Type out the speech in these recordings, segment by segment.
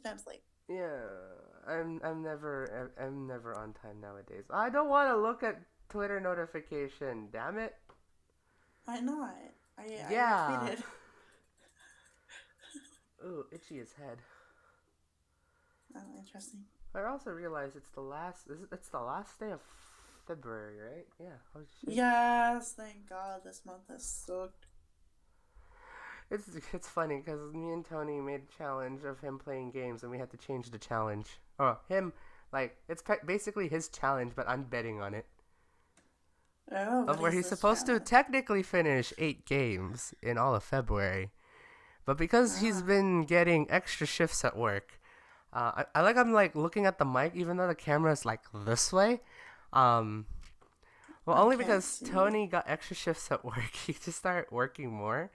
times late. Yeah, I'm never on time nowadays. I don't want to look at Twitter notification. Damn it. Why not? I Yeah. retweeted. Ooh, itchy as head. Oh, interesting. I also realized it's the last day of February, right? Yeah. Oh shit. Yes, thank God this month has sucked. It's funny because me and Tony made a challenge of him playing games, and we had to change the challenge. Oh, him like it's basically his challenge, but I'm betting on it. Oh, Of what where is he's this supposed to challenge? technically finish 8 games in all of February, but because he's Ah, been getting extra shifts at work, I'm like looking at the mic even though the camera is like this way. Um, well, I only can't because see. Tony got extra shifts at work, he just started working more,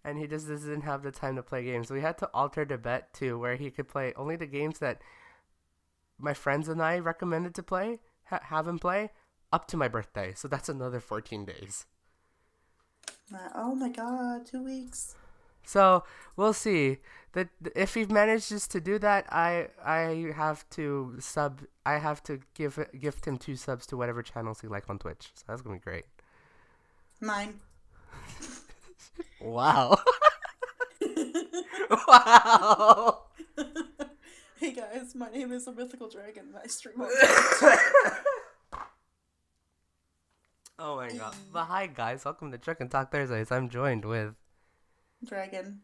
and he just doesn't have the time to play games. So we had to alter the bet to where he could play only the games that my friends and I recommended to play, have him play, up to my birthday. So that's another 14 days. Oh my God, 2 weeks. So we'll see. That if he manages to do that, I have to sub. I have to gift him 2 subs to whatever channels he like on Twitch. So that's gonna be great. Mine. Wow. Wow. Hey guys, my name is a mythical dragon and I stream on Twitch. Oh my god. Hey, But hi guys, welcome to Truck and Talk Thursdays. I'm joined with dragon.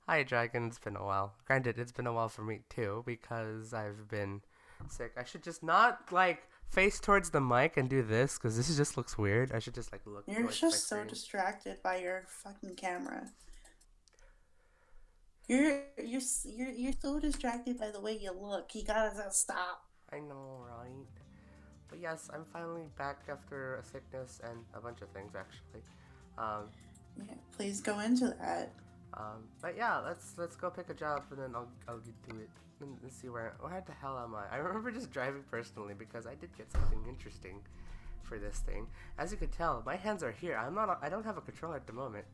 Hi Dragon. It's been a while. Granted, it's been a while for me too because I've been sick. I should just not like face towards the mic and do this because this just looks weird. I should just like look You're towards my just so screen. distracted by your fucking camera. You're so distracted by the way you look. You gotta stop. I know, right? But yes, I'm finally back after a sickness and a bunch of things actually. Um, Yeah, please go into that. but yeah, let's go pick a job and then I'll get to it and see where the hell am I? I remember just driving personally because I did get something interesting for this thing. As you could tell, my hands are here. I don't have a controller at the moment.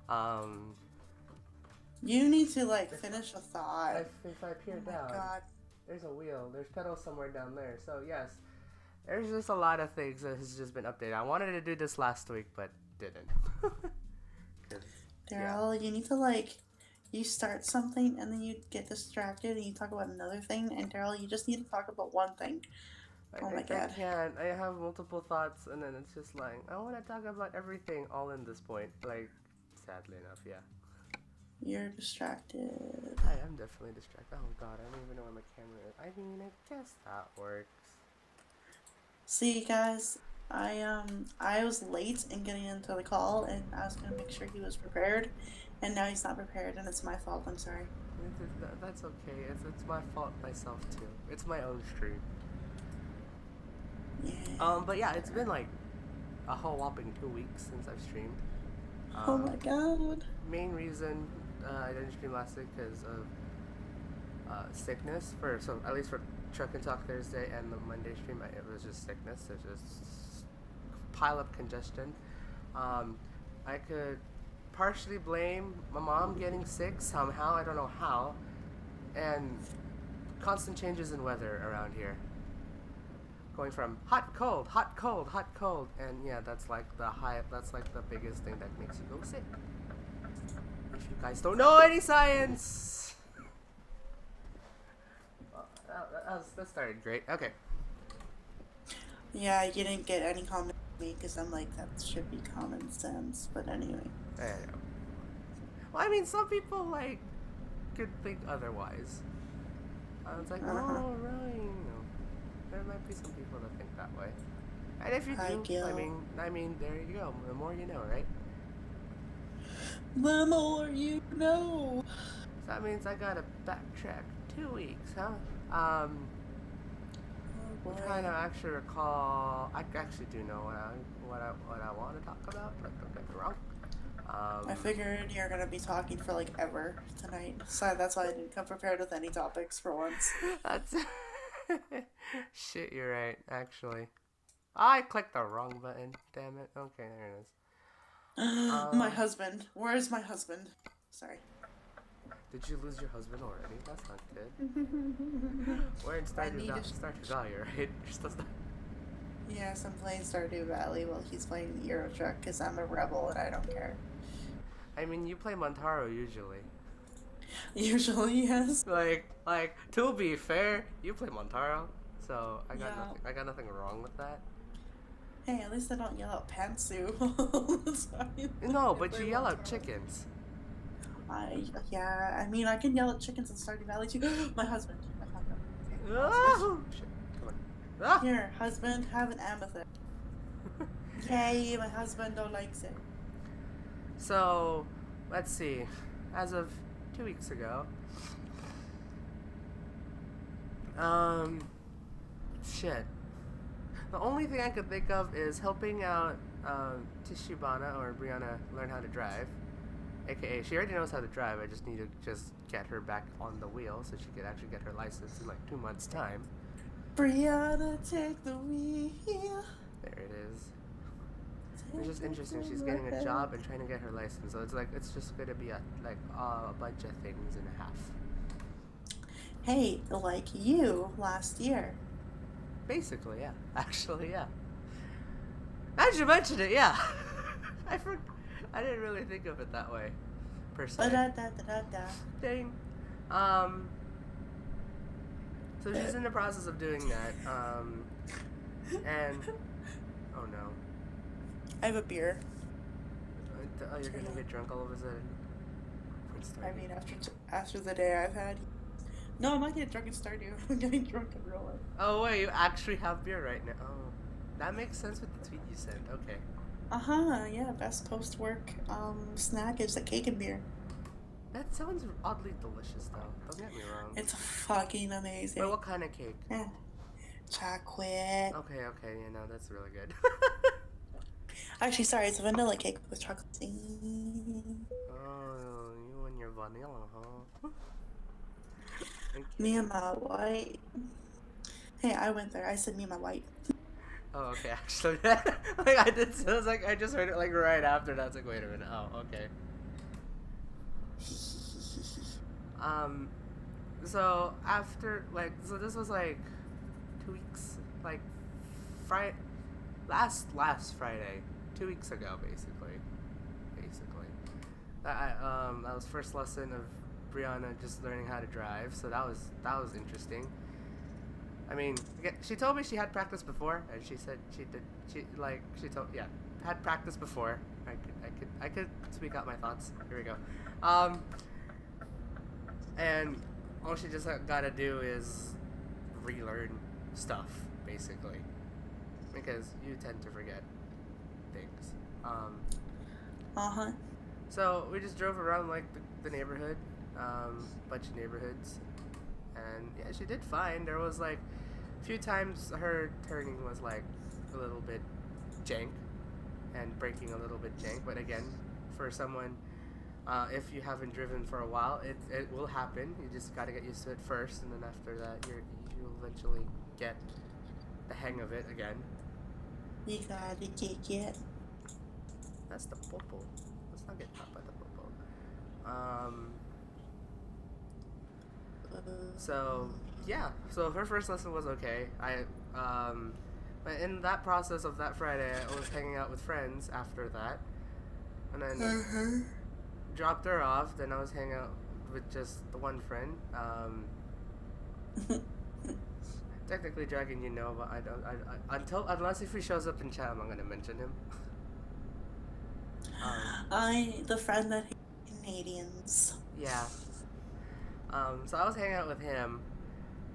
Um, You need to like finish a thought. if I Oh peer my down, god. there's a wheel. There's pedals somewhere down there. So yes, there's just a lot of things that has just been updated. I wanted to do this last week, but didn't. Cause yeah, Daryl, you need to like you start something and then you get distracted and you talk about another thing and Daryl, you just need to talk about one thing. Oh my I god. can't. I have multiple thoughts, and then it's just like I want to talk about everything all in this point. Like, sadly enough, yeah. You're distracted. I am definitely distracted. Oh god, I don't even know where my camera is. I mean, I guess that works. See guys, I was late in getting into the call and I was gonna make sure he was prepared and now he's not prepared and it's my fault, I'm sorry. That's okay. It's my fault myself too. It's my own stream. Yeah. But yeah, it's been like a whole whopping 2 weeks since I've streamed. Oh Um, my god. Main reason I didn't stream last week because of sickness. So at least for Truck and Talk Thursday and the Monday stream, it was just sickness. It was just pile up congestion. Um, I could partially blame my mom getting sick somehow. I don't know how, and constant changes in weather around here. Going from hot cold, hot cold, hot cold, and yeah, that's like the high. That's like the biggest thing that makes you go sick. If you guys don't know any science. Well, that started great. Okay. Yeah, you didn't get any comment from me because I'm like, that should be common sense. But anyway. There you go. Well, I mean, some people like could think otherwise. I was like, Uh-huh. oh right, there might be some people that think that way. And if you Hi, do, Gil. I mean, there you go. The more you know, right? The more you know. So that means I gotta backtrack 2 weeks, huh? Um, Oh I'm trying to boy. actually recall. I actually do know what I want to talk about. Like, don't get me wrong. I Um, figured you're gonna be talking for like ever tonight, so that's why I didn't come prepared with any topics for once. that's shit. You're right. Actually, I clicked the wrong button. Damn it. Okay, there it is. My Um, husband. Where's my husband? Sorry. Did you lose your husband already? That's not good. We're in I need to. Stardew Valley, right? You're still stuck. Yes, I'm playing Stardew Valley while he's playing Euro Truck because I'm a rebel and I don't care. I mean, you play Montaro usually. Usually, yes. To be fair, you play Montaro, so Yeah. I got nothing wrong with that. Hey, at least I don't yell out pantsu all the time No, if but I you yell want out to. chickens. Yeah, I mean, I can yell at chickens in Stardew Valley too. My husband. I found him. Okay, husband. Oh, shit. Come on. Ah! Here, husband, have an amethyst. Yay, my husband don't likes it. So, let's see. As of 2 weeks ago, um, shit. The only thing I could think of is helping out Tishibana or Brianna learn how to drive. AKA, she already knows how to drive. I just need to just get her back on the wheel so she could actually get her license in like 2 months' time. Brianna, take the wheel. There it is. It's just interesting. She's getting a job and trying to get her license, so it's just gonna be a bunch of things and a half. Hey, like you last year. Basically, yeah. Actually, yeah. As you mentioned it, yeah. I for, I didn't really think of it that way, per se. Da-da-da-da-da-da. Dang. So she's in the process of doing that. And oh no. I have a beer. Oh, you're gonna get drunk all of a sudden. I mean, after the day I've had. No, I'm not getting drunk in Stardew. I'm getting drunk in real life. Oh wait, you actually have beer right now. Oh, that makes sense with the tweet you sent. Okay. Yeah, best post-work snack is a cake and beer. That sounds oddly delicious, though. Don't get me wrong. It's fucking amazing. Wait, what kind of cake? Chocolate. Okay, you know, that's really good. Actually, sorry, it's a vanilla cake with chocolate. Oh, you and your vanilla, huh? Me and my white. Hey, I went there. I said me and my white. Oh, okay, actually. I did, so I was like, I just heard it like right after that. I was like, wait a minute. Oh, okay. So after, so this was like 2 weeks, like, last Friday, 2 weeks ago, basically. That was first lesson of Brianna just learning how to drive, so that was interesting. I mean, she told me she had practice before, and she said had practice before. I could speak out my thoughts. Here we go. And all she just gotta do is relearn stuff, basically, because you tend to forget things. So we just drove around like the neighborhood, bunch of neighborhoods, and yeah, she did fine. There was like a few times her turning was like a little bit jank, and braking a little bit jank. But again, for someone, if you haven't driven for a while, it will happen. You just gotta get used to it first, and then after that, you'll eventually get the hang of it again. You gotta kick it. That's the popo. Let's not get caught by the popo. So yeah. So her first lesson was okay. But in that process of that Friday, I was hanging out with friends after that, and then dropped her off. Then I was hanging out with just the one friend. Technically, Dragan, you know, but unless if he shows up in chat, I'm not gonna mention him. The friend that hates Canadians. Yeah. So I was hanging out with him.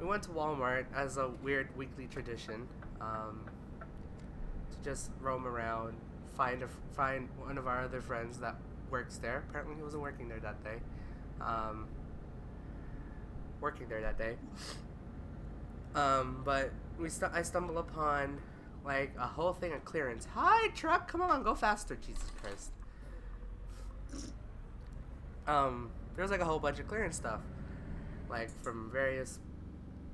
We went to Walmart as a weird weekly tradition, to just roam around, find one of our other friends that works there. Apparently, he wasn't working there that day. But I stumbled upon like a whole thing of clearance. Hi, truck! Come on, go faster! Jesus Christ. There was like a whole bunch of clearance stuff, like from various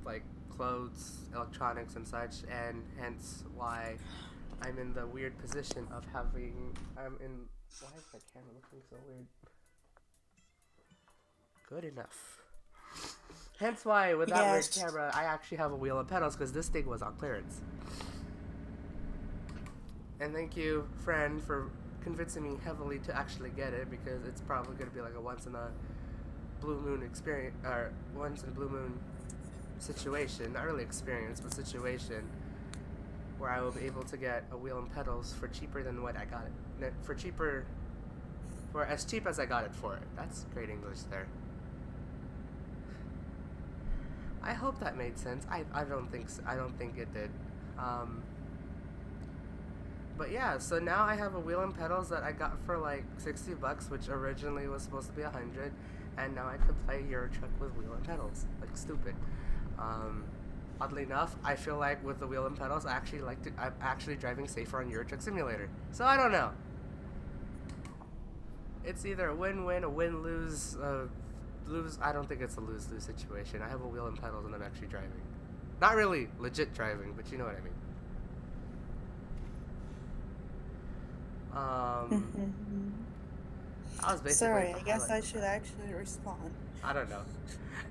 like clothes, electronics, and such, and hence why I'm in the weird position of why is my camera looking so weird? Good enough. Hence why, with that weird Yes. camera, I actually have a wheel and pedals because this thing was on clearance. And thank you, friend, for convincing me heavily to actually get it because it's probably going to be like a once in a blue moon experience, or once in a blue moon situation. Not really experience, but situation where I will be able to get a wheel and pedals for cheaper than what I got it. For as cheap as I got it for. That's great English there. I hope that made sense. I don't think so. I don't think it did. But yeah, so now I have a wheel and pedals that I got for like $60, which originally was supposed to be $100, and now I could play Euro Truck with wheel and pedals, like stupid. Oddly enough, I feel like with the wheel and pedals, I'm actually driving safer on Euro Truck Simulator. So I don't know. It's either a win-win, a win-lose, lose. I don't think it's a lose-lose situation. I have a wheel and pedals, and I'm actually driving. Not really legit driving, but you know what I mean. I was basically Sorry, I guess highlight I of should that. actually respond. I don't know.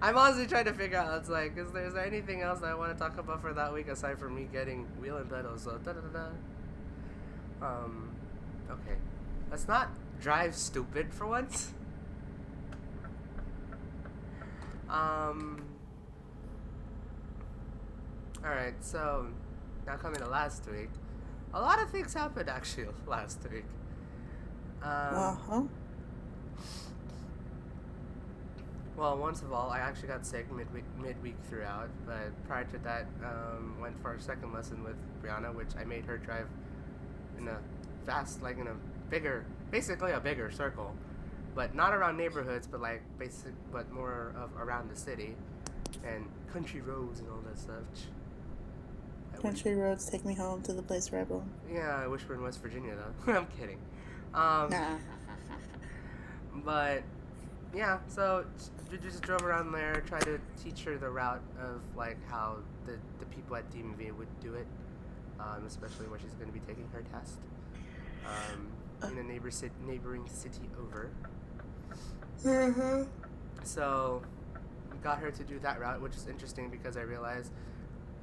I'm honestly trying to figure out. It's like, is there anything else that I want to talk about for that week aside from me getting wheel and pedals? So da da da da. Okay. Let's not drive stupid for once. Alright, so now coming to last week. A lot of things happened actually last week. Uh-huh. Well, once of all, I actually got sick midweek throughout, but prior to that, went for a second lesson with Brianna, which I made her drive in a basically a bigger circle, but not around neighborhoods, but but more of around the city and country roads and all that stuff. Country roads take me home to the place where I belong. Yeah, I wish we're in West Virginia though. I'm kidding. Nah. But yeah, so we just drove around there, tried to teach her the route of like how the people at DMV would do it, especially where she's going to be taking her test in a neighboring city over. Mm-hmm. So got her to do that route, which is interesting because I realized,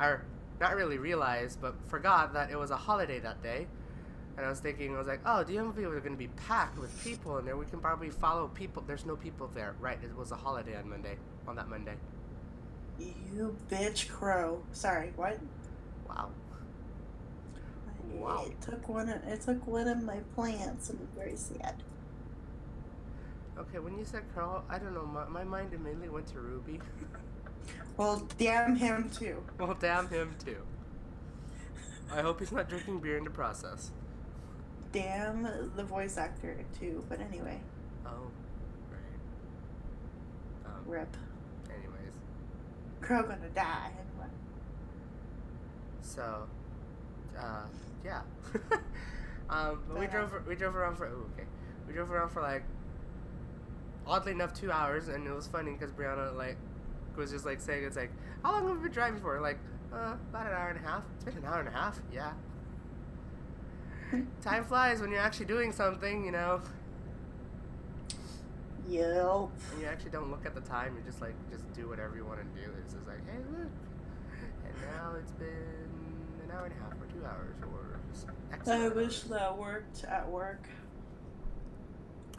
or not really realized, but forgot that it was a holiday that day. And I was like, oh, DMV are going to be packed with people in there. We can probably follow people. There's no people there. Right, it was a holiday on that Monday. You bitch crow. Sorry, what? Wow. Wow. It took one of my plants and I'm very sad. Okay, when you said Carl, I don't know, my mind immediately went to Ruby. Well, damn him too. Well, damn him too. I hope he's not drinking beer in the process. Damn the voice actor too, but anyway. Oh, right. Rip. Anyways. Crow gonna die anyway. So, yeah. But we drove around for, we drove around for like, oddly enough, 2 hours, and it was funny because Brianna, like, was just like saying, it's like, how long have we been driving for? Like, about an hour and a half. It's been an hour and a half, yeah. Time flies when you're actually doing something, you know. Yep. And you actually don't look at the time. You just do whatever you want to do. It's just like, hey, look. And now it's been an hour and a half or 2 hours or just X I amount of wish hours. that worked at work.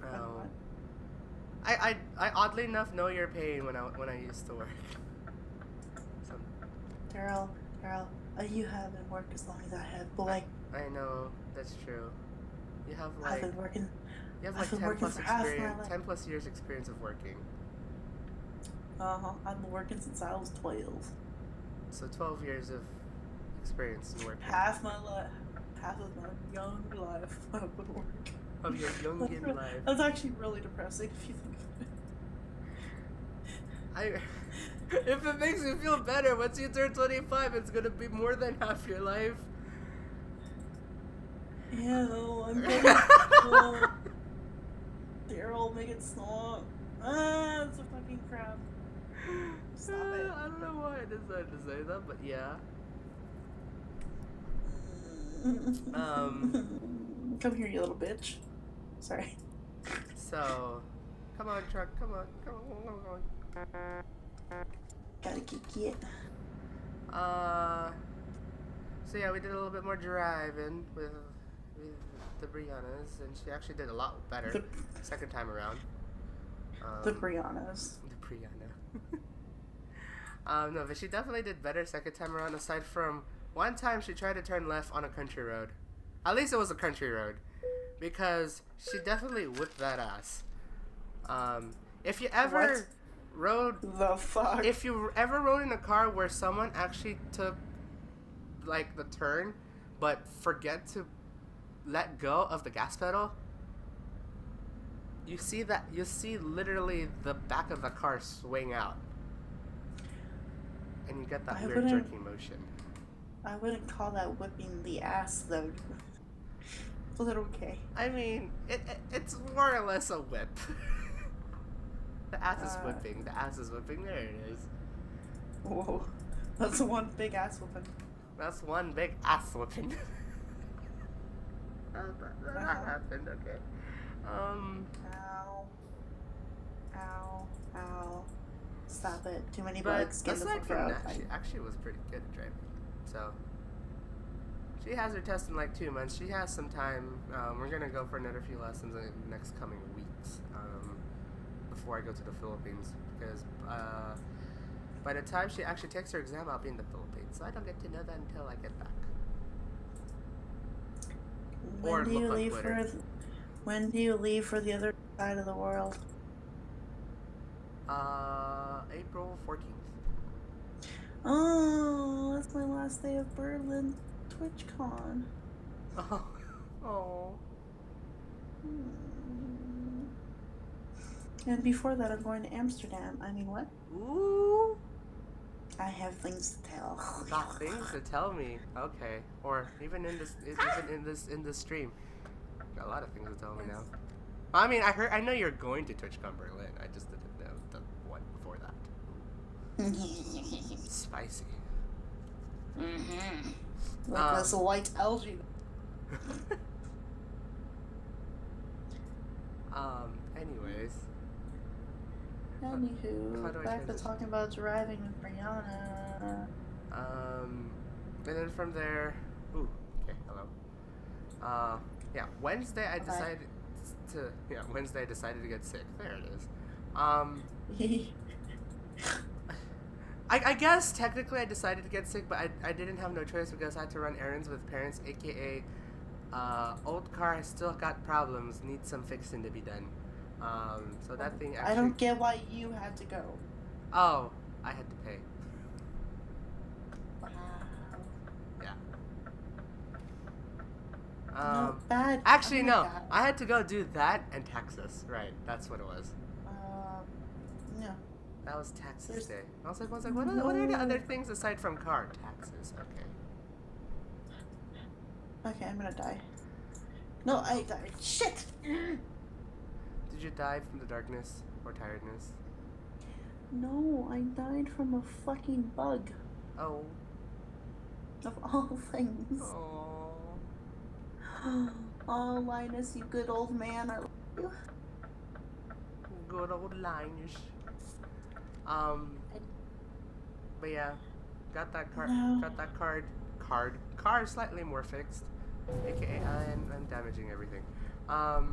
Oh. I oddly enough know your pain when I used to work. So, Daryl, you haven't worked as long as I have, boy. I know, that's true. You have I've like been working. you have I've like been 10 working plus for half my experience, life. 10 plus years experience of working. I've been working since I was 12. So 12 years of experience in working. Half of my young life I've been working. Of your young life. That's actually really depressing if you think of it. If it makes you feel better, once you turn 25, it's gonna be more than half your life. Ew, I'm getting cool. Daryl, make it stop. It's a fucking crap. Stop it. I don't know why I decided to say that, but yeah. Come here, you little bitch. Sorry. So, Come on, truck. Come on. Come on. Come on. Gotta kick it. So yeah, we did a little bit more driving with the Briannas, and she actually did a lot better The, second time around. the Briannas. The Brianna. No, but she definitely did better second time around. Aside from one time, she tried to turn left on a country road. At least it was a country road, because she definitely whipped that ass. If you ever rode, The fuck? if you ever rode in a car where someone actually took like the turn, but forget to let go of the gas pedal, you see literally the back of the car swing out, and you get that weird jerking motion. I wouldn't call that whipping the ass though. But okay. I mean, it's more or less a whip. The ass is whipping. The ass is whipping. There it is. Whoa, that's one big ass whooping. That's one big ass whipping. That happened. Okay. Ow. Ow. Ow. Stop it. Too many But bugs. Get the aside fuck from out. that, she actually was pretty good at driving. So she has her test in like 2 months. She has some time. We're gonna go for another few lessons in the next coming weeks before I go to the Philippines, because by the time she actually takes her exam, I'll be in the Philippines. So I don't get to know that until I get back. When do you leave when do you leave for the other side of the world? April 14th. Oh, that's my last day of Berlin TwitchCon. Oh. And before that, I'm going to Amsterdam. I mean, what? Ooh. I have things to tell. Got things to tell me. Okay. Or even in this stream. Got a lot of things to tell me now. I mean, I know you're going to TwitchCon Berlin. I just didn't know the one before that. Spicy. Like this white algae. Anyways. Anywho, back to talking about driving with Brianna. And then from there, okay, hello. Yeah, Wednesday I decided to get sick. There it is. I guess technically I decided to get sick, but I didn't have no choice because I had to run errands with parents, aka old car still got problems, needs some fixing to be done. So that thing actually... I don't get why you had to go. Oh, I had to pay. Wow. Yeah. No, bad. Actually, no. Bad. I had to go do that and taxes. Right, that's what it was. No. That was taxes day. I was like, what are the other things aside from car? Taxes, okay. Okay, I'm gonna die. No, I died. Shit! Did you die from the darkness or tiredness? No, I died from a fucking bug. Oh. Of all things. Oh. Oh, Linus, you good old man. I love you. Good old Linus. But yeah, got that car slightly more fixed, aka I'm damaging everything. Hello,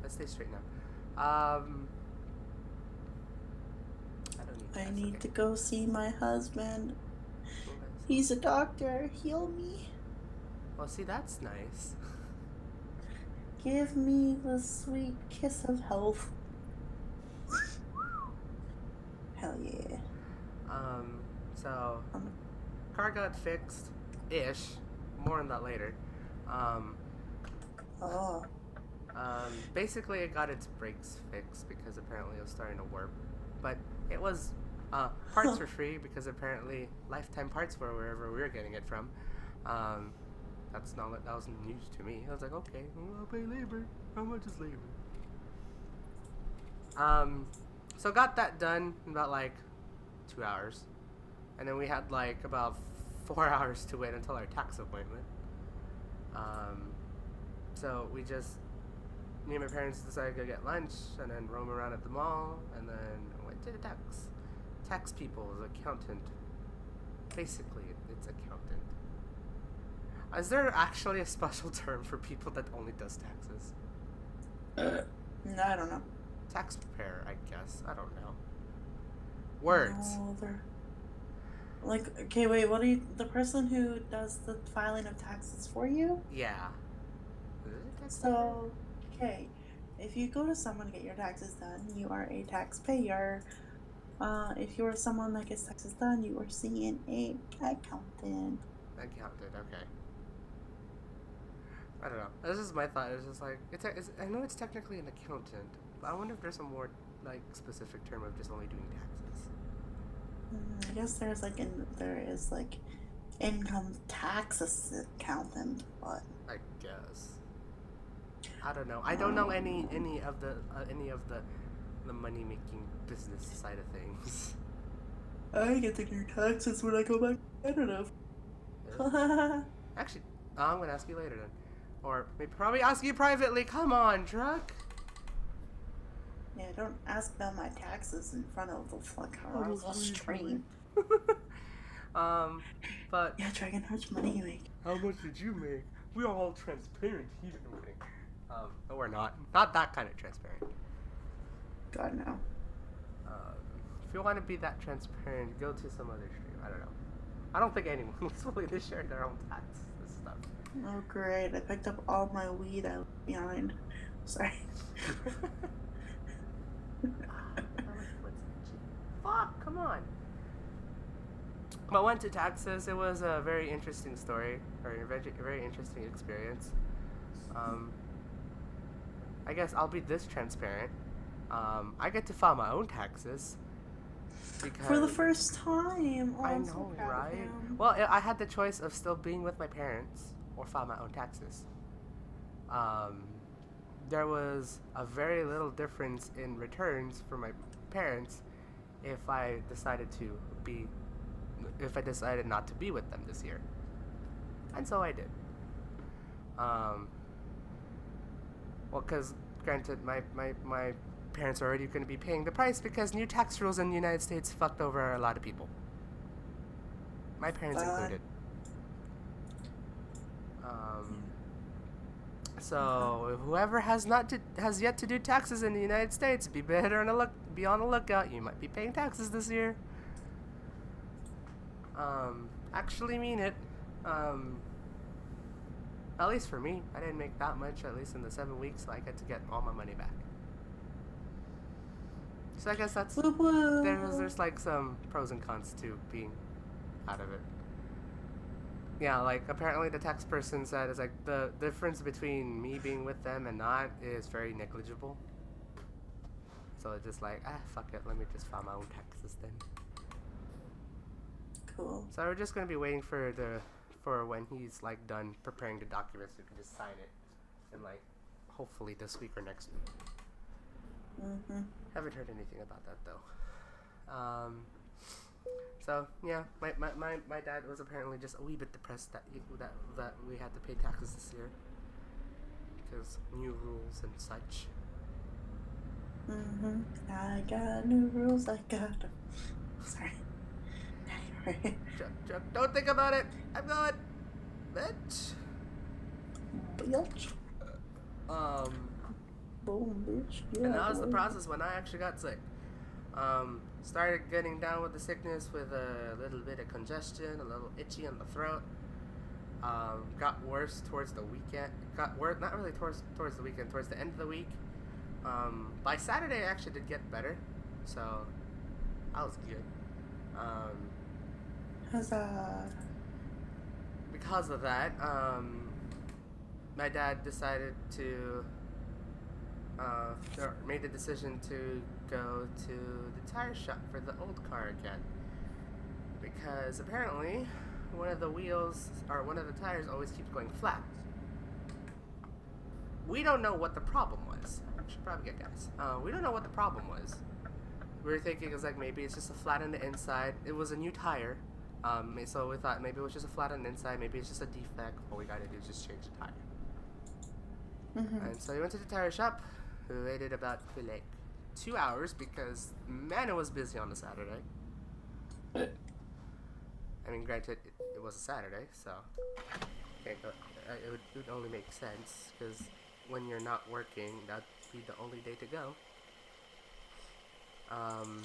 let's stay straight now. I need to go see my husband. He's a doctor. Heal me. Well, see, that's nice. Give me the sweet kiss of health. Hell yeah. So car got fixed ish. More on that later. Basically it got its brakes fixed because apparently it was starting to warp. But it was parts were free because apparently Lifetime Parts were wherever we were getting it from. That was news to me. I was like, okay, well, I'll pay labor. How much is labor? So got that done in about like 2 hours. And then we had like about 4 hours to wait until our tax appointment. So we just me and my parents decided to go get lunch and then roam around at the mall and then went to the tax people, the accountant. Basically, it's accountant. Is there actually a special term for people that only does taxes? No, I don't know. Tax preparer, I guess. I don't know. Words. No, like, okay, wait, what are you, the person who does the filing of taxes for you? Yeah. Is it tax So, okay, if you go to someone to get your taxes done, you are a taxpayer. If you're someone that gets taxes done, you are seeing a accountant. accountant, okay. I don't know. This is my thought. It's just like I know it's technically an accountant, but I wonder if there's a more like specific term of just only doing taxes. I guess there is like income tax accountant, but I guess. I don't know. I don't know any of the money making business side of things. I get to do taxes when I go back to Canada. Actually, I'm gonna ask you later then, or maybe probably ask you privately. Come on, truck. Yeah, don't ask about my taxes in front of the stream. But Yeah, Dragan, how much money you make? how much did you make? We are all transparent here. No kidding. No, we're not. Not that kind of transparent. God, no. If you want to be that transparent, go to some other stream. I don't know. I don't think anyone was willing to share their own tax stuff. Oh, great. I picked up all my weed out behind. Sorry. Fuck, come on. I went to Texas. It was a very interesting story, or a very interesting experience. I guess I'll be this transparent. I get to file my own taxes. Because For the first time. Oh, I I'm know, so proud of right? him. Well, I had the choice of still being with my parents or file my own taxes. There was a very little difference in returns for my parents if I decided not to be with them this year. And so I did. Well, because granted, my parents are already going to be paying the price because new tax rules in the United States fucked over a lot of people. My parents included. So whoever has yet to do taxes in the United States, be on the lookout. You might be paying taxes this year. Actually mean it. At least for me, I didn't make that much. At least in the 7 weeks, so I get to get all my money back. So I guess that's there's like some pros and cons to being out of it. Yeah, like apparently the tax person said is like the difference between me being with them and not is very negligible. So it's just like fuck it, let me just file my own taxes then. Cool. So we're just gonna be waiting for when he's like done preparing the documents, we can just sign it, and like hopefully this week or next week. Haven't heard anything about that though. So yeah, my dad was apparently just a wee bit depressed that we had to pay taxes this year because new rules and such. I got new rules. I got them. Sorry. Anyway. Chuck, don't think about it. I'm going, bitch. Bitch. Boom, bitch. Yeah, And that was the process when I actually got sick. Started getting down with the sickness with a little bit of congestion, a little itchy in the throat. Got worse towards the weekend. Got worse, not really towards the weekend, towards the end of the week. By Saturday, I actually did get better, so that was good. Huzzah. Because of that, my dad decided to made the decision to go to the tire shop for the old car again, because apparently one of the wheels or one of the tires always keeps going flat. We don't know what the problem was. I should probably get guys. We don't know what the problem was. We were thinking it was like maybe it's just a flat on the inside. It was a new tire, so we thought maybe it was just a flat on the inside. Maybe it's just a defect. All we gotta do is just change the tire. Mhm. And so we went to the tire shop. We waited about for like 2 hours because man, it was busy on the Saturday. I mean, granted, it was a Saturday, so it would only make sense because when you're not working, that'd be the only day to go. Um,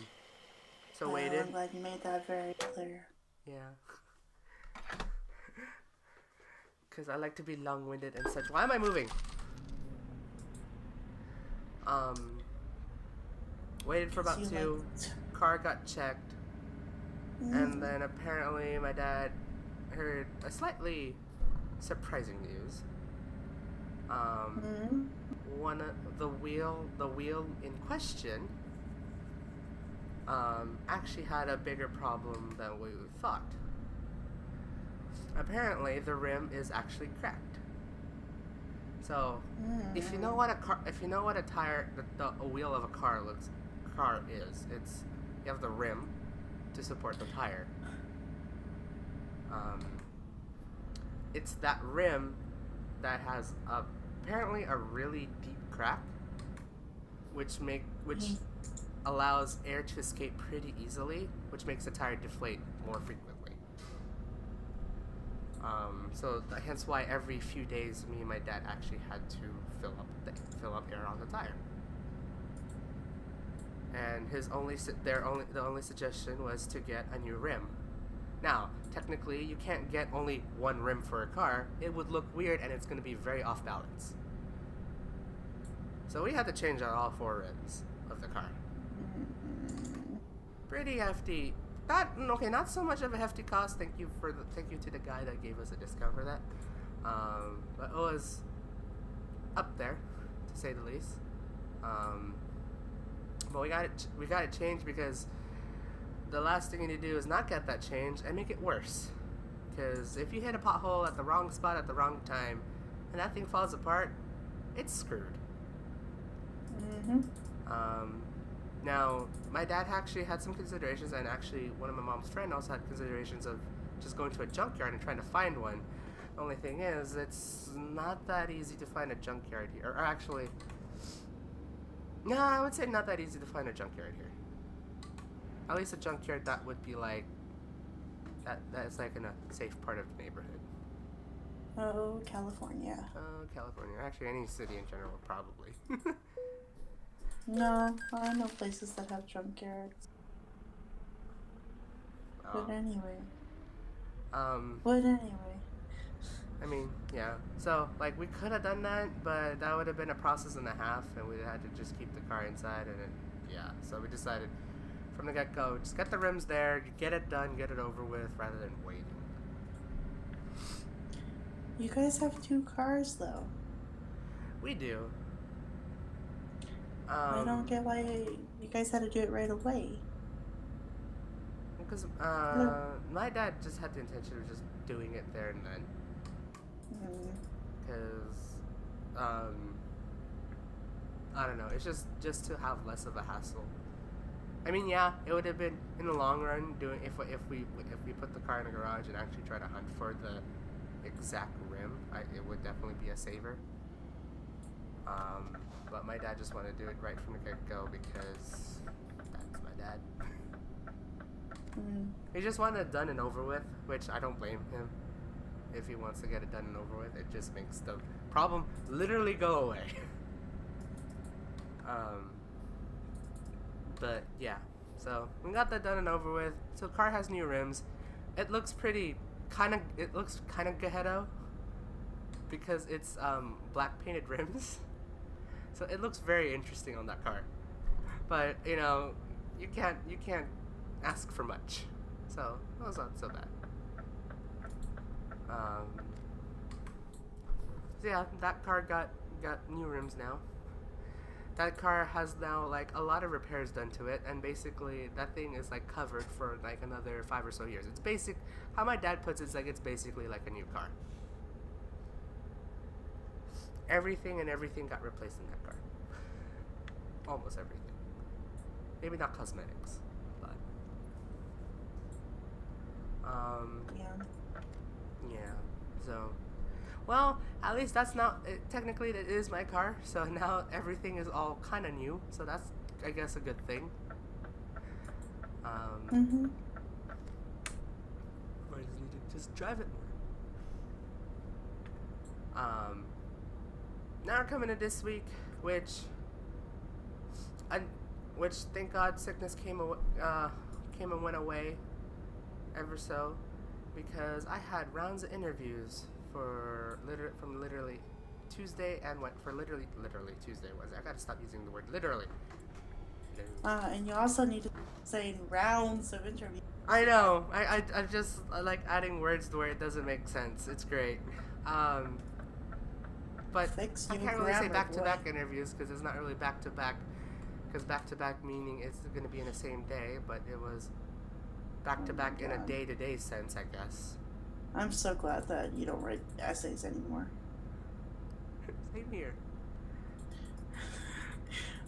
so Well, waited. I'm glad you made that very clear. Yeah. Because I like to be long-winded and such. Why am I moving? Um, waited for 'Cause about you two. like. Car got checked. And then apparently my dad heard a slightly surprising news. Mm-hmm. One of the wheel in question, actually had a bigger problem than we thought. Apparently, the rim is actually cracked. So, if you know what a tire, a wheel of a car is, it's you have the rim to support the tire. Um, it's that rim that has apparently a really deep crack, which allows air to escape pretty easily, which makes the tire deflate more frequently. So hence why every few days, me and my dad actually had to fill up air on the tire. And the only suggestion was to get a new rim. Now, technically, you can't get only one rim for a car. It would look weird, and it's going to be very off balance. So we had to change out all 4 rims of the car. Pretty hefty. Not so much of a hefty cost. Thank you to the guy that gave us a discount for that. But it was up there, to say the least. But we got it changed because the last thing you need to do is not get that changed and make it worse. Because if you hit a pothole at the wrong spot at the wrong time, and that thing falls apart, it's screwed. Mm-hmm. Now, my dad actually had some considerations, and actually one of my mom's friends also had considerations of just going to a junkyard and trying to find one. The only thing is, it's not that easy to find a junkyard here. Or actually, no, I would say not that easy to find a junkyard here. At least a junkyard that would be like, that is like in a safe part of the neighborhood. Oh, California. California. Actually, any city in general, probably. No, I know places that have junkyards. But anyway. I mean, yeah. So, like, we could have done that, but that would have been a process and a half, and we had to just keep the car inside, and yeah. So we decided from the get-go, just get the rims there, get it done, get it over with, rather than waiting. You guys have 2 cars, though. We do. I don't get why you guys had to do it right away. Because my dad just had the intention of just doing it there and then. Because I don't know. It's just to have less of a hassle. I mean, yeah, it would have been in the long run doing if we put the car in the garage and actually try to hunt for the exact rim. It would definitely be a saver. But my dad just wanted to do it right from the get-go because that's my dad. He just wanted it done and over with, which I don't blame him. If he wants to get it done and over with, it just makes the problem literally go away. But yeah, so we got that done and over with. So the car has new rims. It looks kind of ghetto because it's black painted rims. So it looks very interesting on that car. But you know, you can't ask for much. So it was not so bad. So yeah, that car got new rims now. That car has now like a lot of repairs done to it, and basically that thing is like covered for like another 5 or so years. It's basic. How my dad puts it, it's like it's basically like a new car. Everything got replaced in that car. Almost everything. Maybe not cosmetics, but yeah. So Well, at least that's not technically it is my car, so now everything is all kind of new. So that's, I guess, a good thing. Mm-hmm. I just need to just drive it more. Now we're coming to this week, which thank God sickness came and went away, ever so, because I had rounds of interviews from literally Tuesday and went for literally Tuesday was. I gotta stop using the word literally. And you also need to say rounds of interviews. I know. I just like adding words to where it doesn't make sense. It's great. But Fix I you can't really say grammar, back-to-back boy. interviews because it's not really back-to-back. Because back-to-back meaning it's going to be in the same day, but it was back-to-back in a God. day-to-day sense, I guess. I'm so glad that you don't write essays anymore. Same here.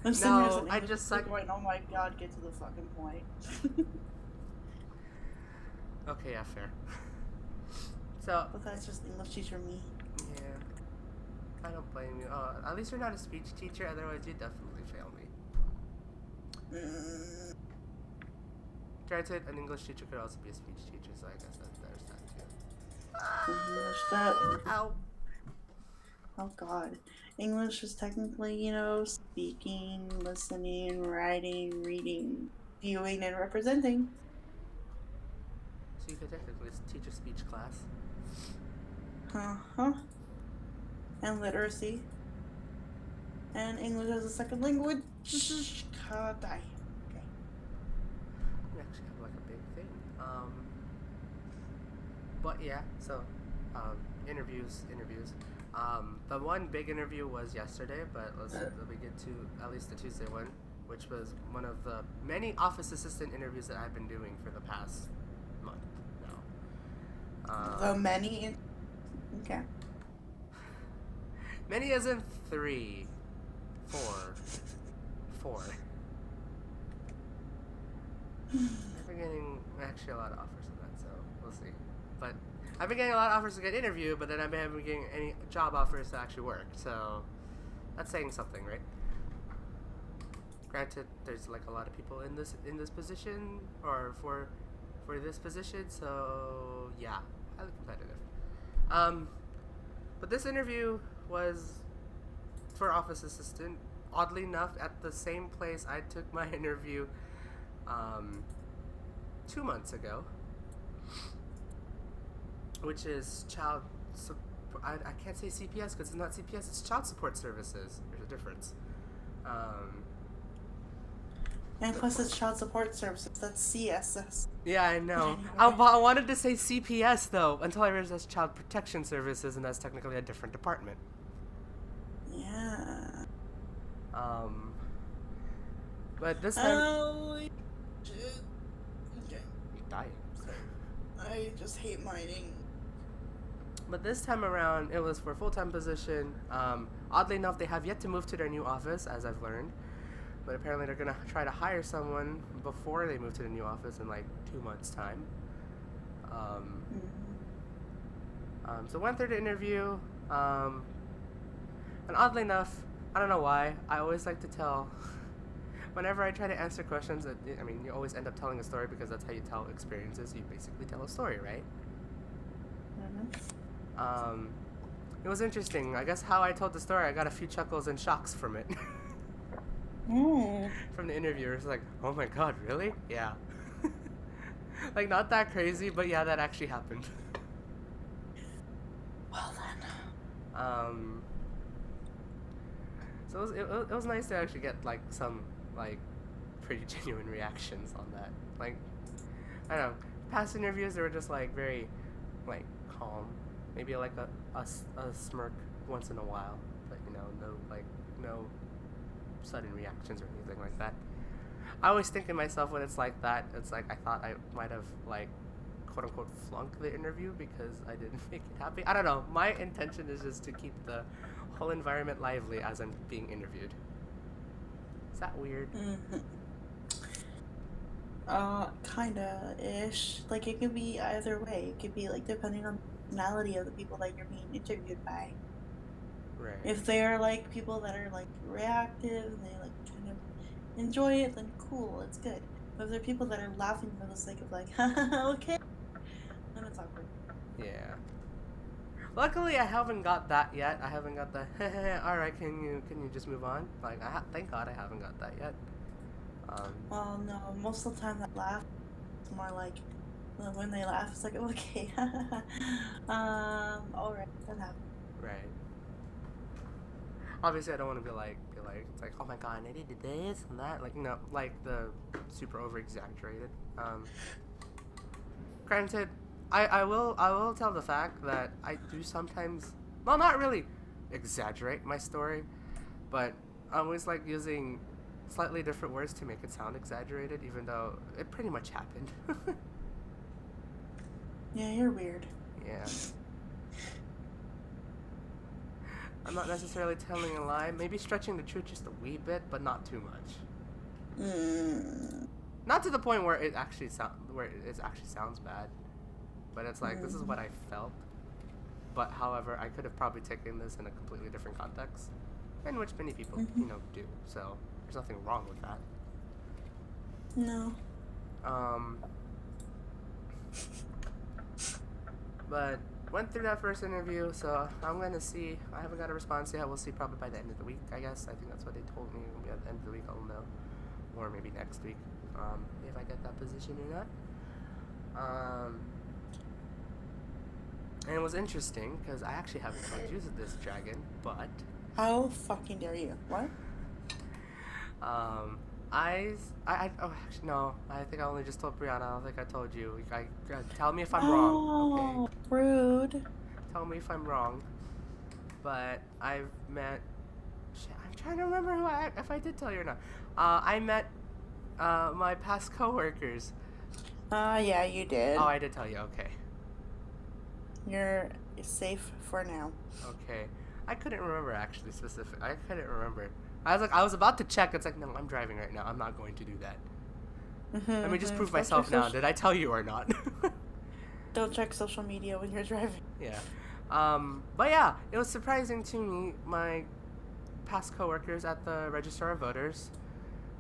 I'm sitting here as an I English just teacher suck. going, oh my God, get to the fucking point. Okay, yeah, fair. So, But that's just English teacher me. yeah. I don't blame you. At least you're not a speech teacher, otherwise you'd definitely fail me. Granted, an English teacher could also be a speech teacher, so I guess there's that too. English that. Ow. Oh God. English is technically, speaking, listening, writing, reading, viewing, and representing. So you could technically teach a speech class. Uh-huh. And literacy. And English as a second language. God, die. Okay. We actually have like a big thing. But yeah, so interviews. The one big interview was yesterday, but let me get to at least the Tuesday one, which was one of the many office assistant interviews that I've been doing for the past month now. The many. Okay. Many as in 3, 4. I've been getting actually a lot of offers of that, so we'll see. But I've been getting a lot of offers to get interviewed, but then I haven't been getting any job offers to actually work. So that's saying something, right? Granted, there's like a lot of people in this position or for this position, so yeah, highly competitive. But this interview was for office assistant. Oddly enough, at the same place I took my interview 2 months ago, which is I can't say CPS because it's not CPS, it's child support services. There's a difference. And plus it's child support services. That's CSS. Yeah, I know. I wanted to say CPS though until I realized that's child protection services, and that's technically a different department. Yeah. But this time, Oh, shit. Okay. you're dying. I just hate mining. But this time around, it was for a full-time position. Oddly enough, they have yet to move to their new office, as I've learned. But apparently they're going to try to hire someone before they move to the new office in like 2 months' time. So went through the interview. And oddly enough, I don't know why, I always like to tell... Whenever I try to answer questions, you always end up telling a story because that's how you tell experiences. You basically tell a story, right? It was interesting. I guess how I told the story, I got a few chuckles and shocks from it. From the interviewers, like, oh my God, really? Yeah. Like, not that crazy, but yeah, that actually happened. Well then. So it was nice to actually get like some like pretty genuine reactions on that. Like, I don't know, past interviews they were just like very like calm, maybe like a smirk once in a while, but no sudden reactions or anything like that. I always think to myself when it's like that, it's like I thought I might have like quote unquote flunked the interview because I didn't make it happy. I don't know. My intention is just to keep the whole environment lively as I'm being interviewed. Is that weird? Kinda ish. Like it could be either way. It could be like depending on the personality of the people that you're being interviewed by. Right. If they're like people that are like reactive and they like kind of enjoy it, then cool, it's good. But if they're people that are laughing for the sake of like, okay, then it's awkward. Yeah. Luckily, I haven't got that yet. I haven't got the all right. Can you just move on? Like, thank God I haven't got that yet. Um, Well, no, most of the time that laugh is more like when they laugh, it's like okay, all right, that happens. right. Obviously, I don't want to be like it's like, oh my God, I did this and that. Like, no, like the super over exaggerated. Granted, I will tell the fact that I do sometimes, well, not really exaggerate my story, but I always like using slightly different words to make it sound exaggerated, even though it pretty much happened. Yeah, you're weird. Yeah. I'm not necessarily telling a lie, maybe stretching the truth just a wee bit, but not too much. Mm. Not to the point where it actually sounds bad, but it's like this is what I felt. But however, I could have probably taken this in a completely different context, in which many people, do. So there's nothing wrong with that. No. Um, but went through that first interview, so I'm gonna see. I haven't got a response yet. We'll see probably by the end of the week, I guess. I think that's what they told me. Maybe at the end of the week I'll know, or maybe next week, if I get that position or not. And it was interesting because I actually haven't told you this, Dragon, but How fucking dare you? What? oh, actually, no, I think I only just told Brianna. I don't think I told you. Tell me if I'm wrong, okay? Rude. Tell me if I'm wrong. But I've met. Shit, I'm trying to remember if I did tell you or not. I met my past coworkers. Yeah, you did. Oh, I did tell you. Okay. You're safe for now. Okay. I couldn't remember actually specific. I couldn't remember. I was about to check. It's like, no, I'm driving right now. I'm not going to do that. Let me just prove myself now. Did I tell you or not? Don't check social media when you're driving. Yeah. But yeah, it was surprising to me, my past coworkers at the Register of Voters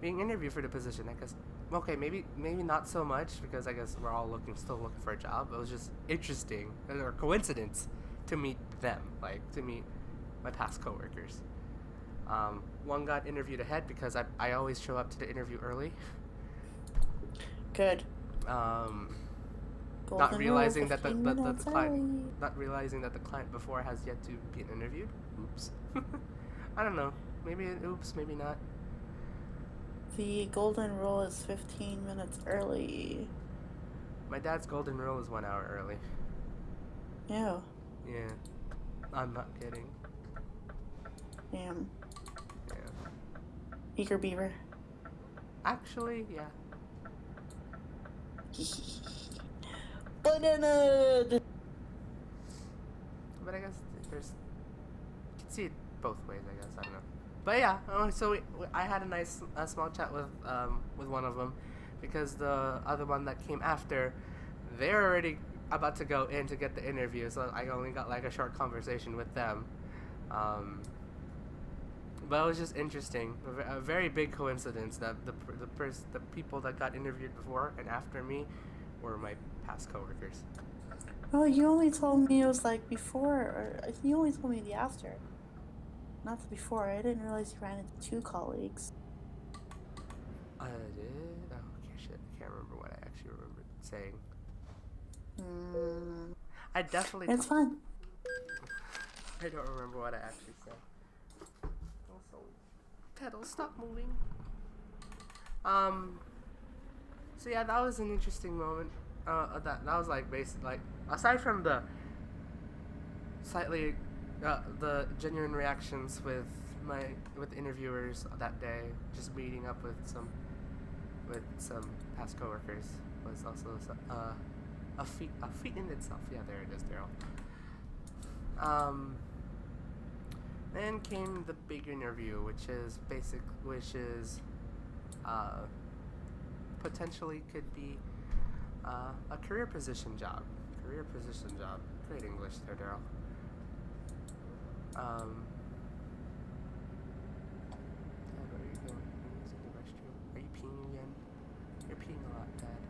being interviewed for the position. I guess, okay, maybe not so much because I guess we're all still looking for a job. It was just interesting or coincidence to meet them, like to meet my past coworkers. One got interviewed ahead because I always show up to the interview early. Good. Not realizing that the client before has yet to be interviewed. Oops. I don't know. Maybe oops, maybe not. The golden rule is 15 minutes early. My dad's golden rule is 1 hour early. Ew. Yeah. I'm not kidding. Damn. Yeah. Eager beaver. Actually, yeah. Banana. But I guess there's you can see it both ways. I guess I don't know. But yeah, so I had a small chat with one of them because the other one that came after, they're already about to go in to get the interview, so I only got like a short conversation with them. But it was just interesting, a very big coincidence that the people that got interviewed before and after me were my past coworkers. Oh, you only told me it was like before, or you only told me the after. Not the before. I didn't realize you ran into 2 colleagues. I did? Oh, okay, shit. I can't remember what I actually remembered saying. I definitely... It's fun. I don't remember what I actually said. Also, pedal, stop moving. So yeah, that was an interesting moment. That was like basically like aside from the slightly the genuine reactions with interviewers that day, just meeting up with some past coworkers was also a feat in itself. Yeah, there it is, Daryl. Then came the big interview, which is potentially could be a career position job. Career position job. Great English there, Daryl. Dad, where are you going? Are you using the restroom? Are you peeing again? You're peeing a lot, Dad.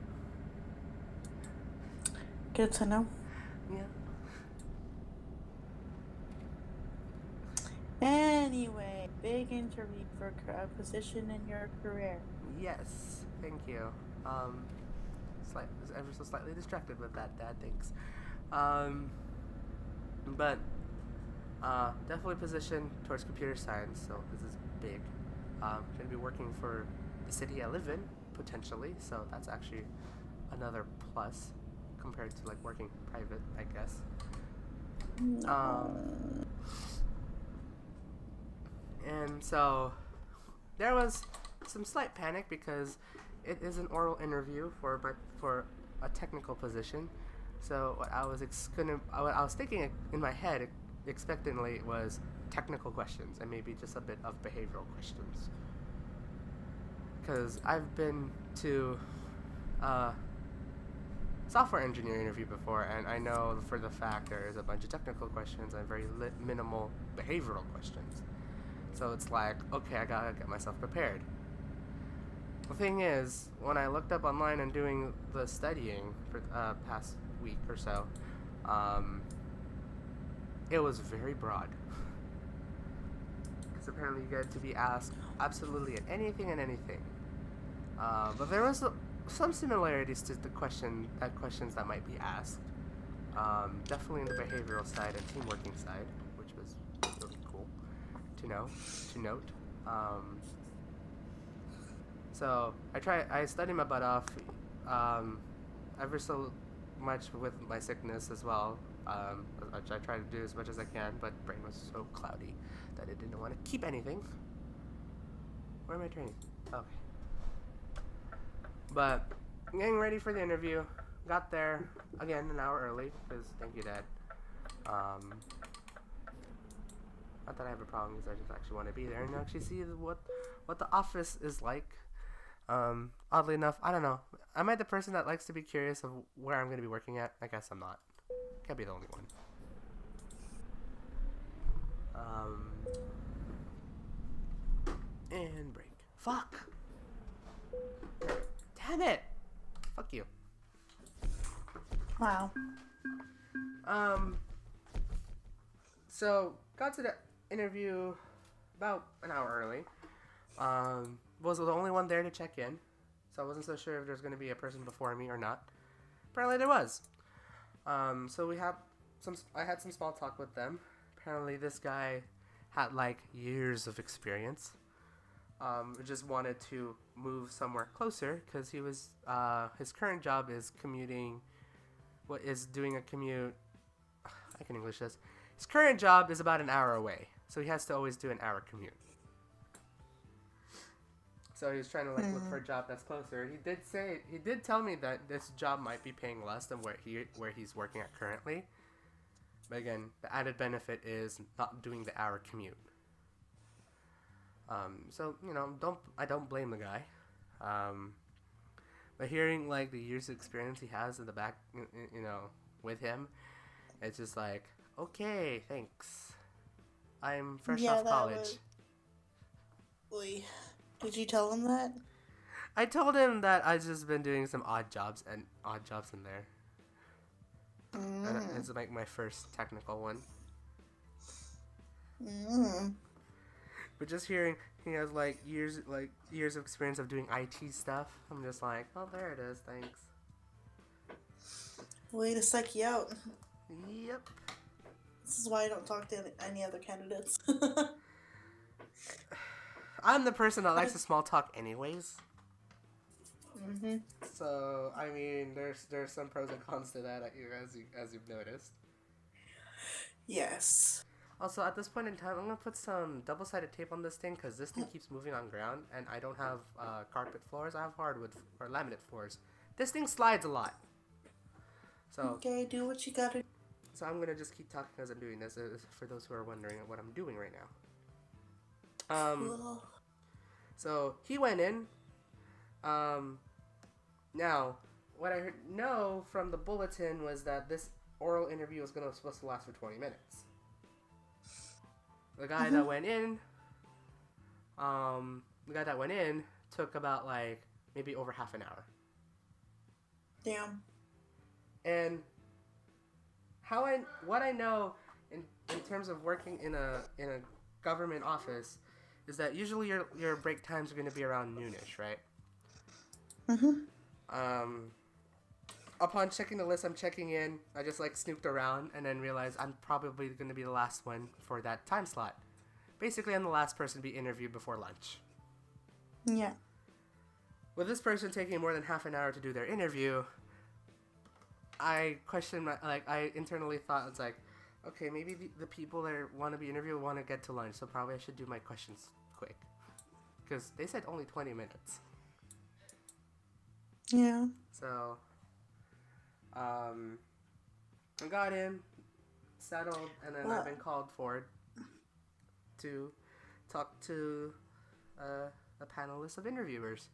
Good to know. Yeah. Anyway, big interview for a position in your career. Yes. Thank you. Ever so slightly distracted with that, Dad. Thanks. But definitely positioned towards computer science. So this is big. Going to be working for the city I live in potentially. So that's actually another plus compared to like working private, I guess. And so there was some slight panic because it is an oral interview for a technical position. So what I was thinking in my head expectantly was technical questions and maybe just a bit of behavioral questions. Because I've been to software engineer interview before, and I know for the fact there is a bunch of technical questions and very minimal behavioral questions. So it's like, okay, I gotta get myself prepared. The thing is, when I looked up online and doing the studying for past week or so, it was very broad. Because apparently you get to be asked absolutely at anything and anything. But there was some similarities to the questions that might be asked. Definitely in the behavioral side and team working side, which was really cool to note. So I studied my butt off, ever so much with my sickness as well. Which I try to do as much as I can, but brain was so cloudy that it didn't want to keep anything. Where am I turning? Okay. But getting ready for the interview, got there again an hour early because thank you, Dad. Not that I have a problem, because I just actually want to be there and actually see what the office is like. Oddly enough, I don't know. Am I the person that likes to be curious of where I'm going to be working at? I guess I'm not. Can't be the only one. And break. Fuck! Damn it! Fuck you. Wow. So, got to the interview about an hour early. Was the only one there to check in, so I wasn't so sure if there's going to be a person before me or not. Apparently there was. So I had some small talk with them. Apparently this guy had like years of experience. Just wanted to move somewhere closer because he was his current job is doing a commute. I can English this. His current job is about an hour away, so he has to always do an hour commute. So he was trying to like look for a job that's closer. He did tell me that this job might be paying less than where he's working at currently. But again, the added benefit is not doing the hour commute. So I don't blame the guy. But hearing like the years of experience he has in the back, with him, it's just like, okay, thanks. I'm fresh off college. Did you tell him that? I told him that I've just been doing some odd jobs in there. And it's like my first technical one. But just hearing he has like years of experience of doing IT stuff, I'm just like, oh, there it is, thanks. Way to psych you out. Yep. This is why I don't talk to any other candidates. I'm the person that likes to small talk anyways. Mm-hmm. So I mean, there's some pros and cons to that, as you've noticed. Yes. Also, at this point in time, I'm gonna put some double-sided tape on this thing because this thing keeps moving on ground, and I don't have carpet floors. I have hardwood or laminate floors. This thing slides a lot. So okay, do what you gotta. So I'm gonna just keep talking as I'm doing this. For those who are wondering what I'm doing right now. Cool. So he went in. Now, what I know from the bulletin was that this oral interview was supposed to last for 20 minutes. The guy Mm-hmm. that went in, the guy that went in took about like maybe over half an hour. Damn. And what I know in terms of working in a government office is that usually your break times are going to be around noonish, right? Mm-hmm. Um, upon checking the list, I'm checking in. I just like snooped around and then realized I'm probably going to be the last one for that time slot. Basically, I'm the last person to be interviewed before lunch. Yeah. With this person taking more than half an hour to do their interview, I questioned I internally thought it's like, okay, maybe the people that want to be interviewed want to get to lunch, so probably I should do my questions quick, because they said only 20 minutes. Yeah. So, I got in, settled, and then I've been called forward to talk to a panelist of interviewers,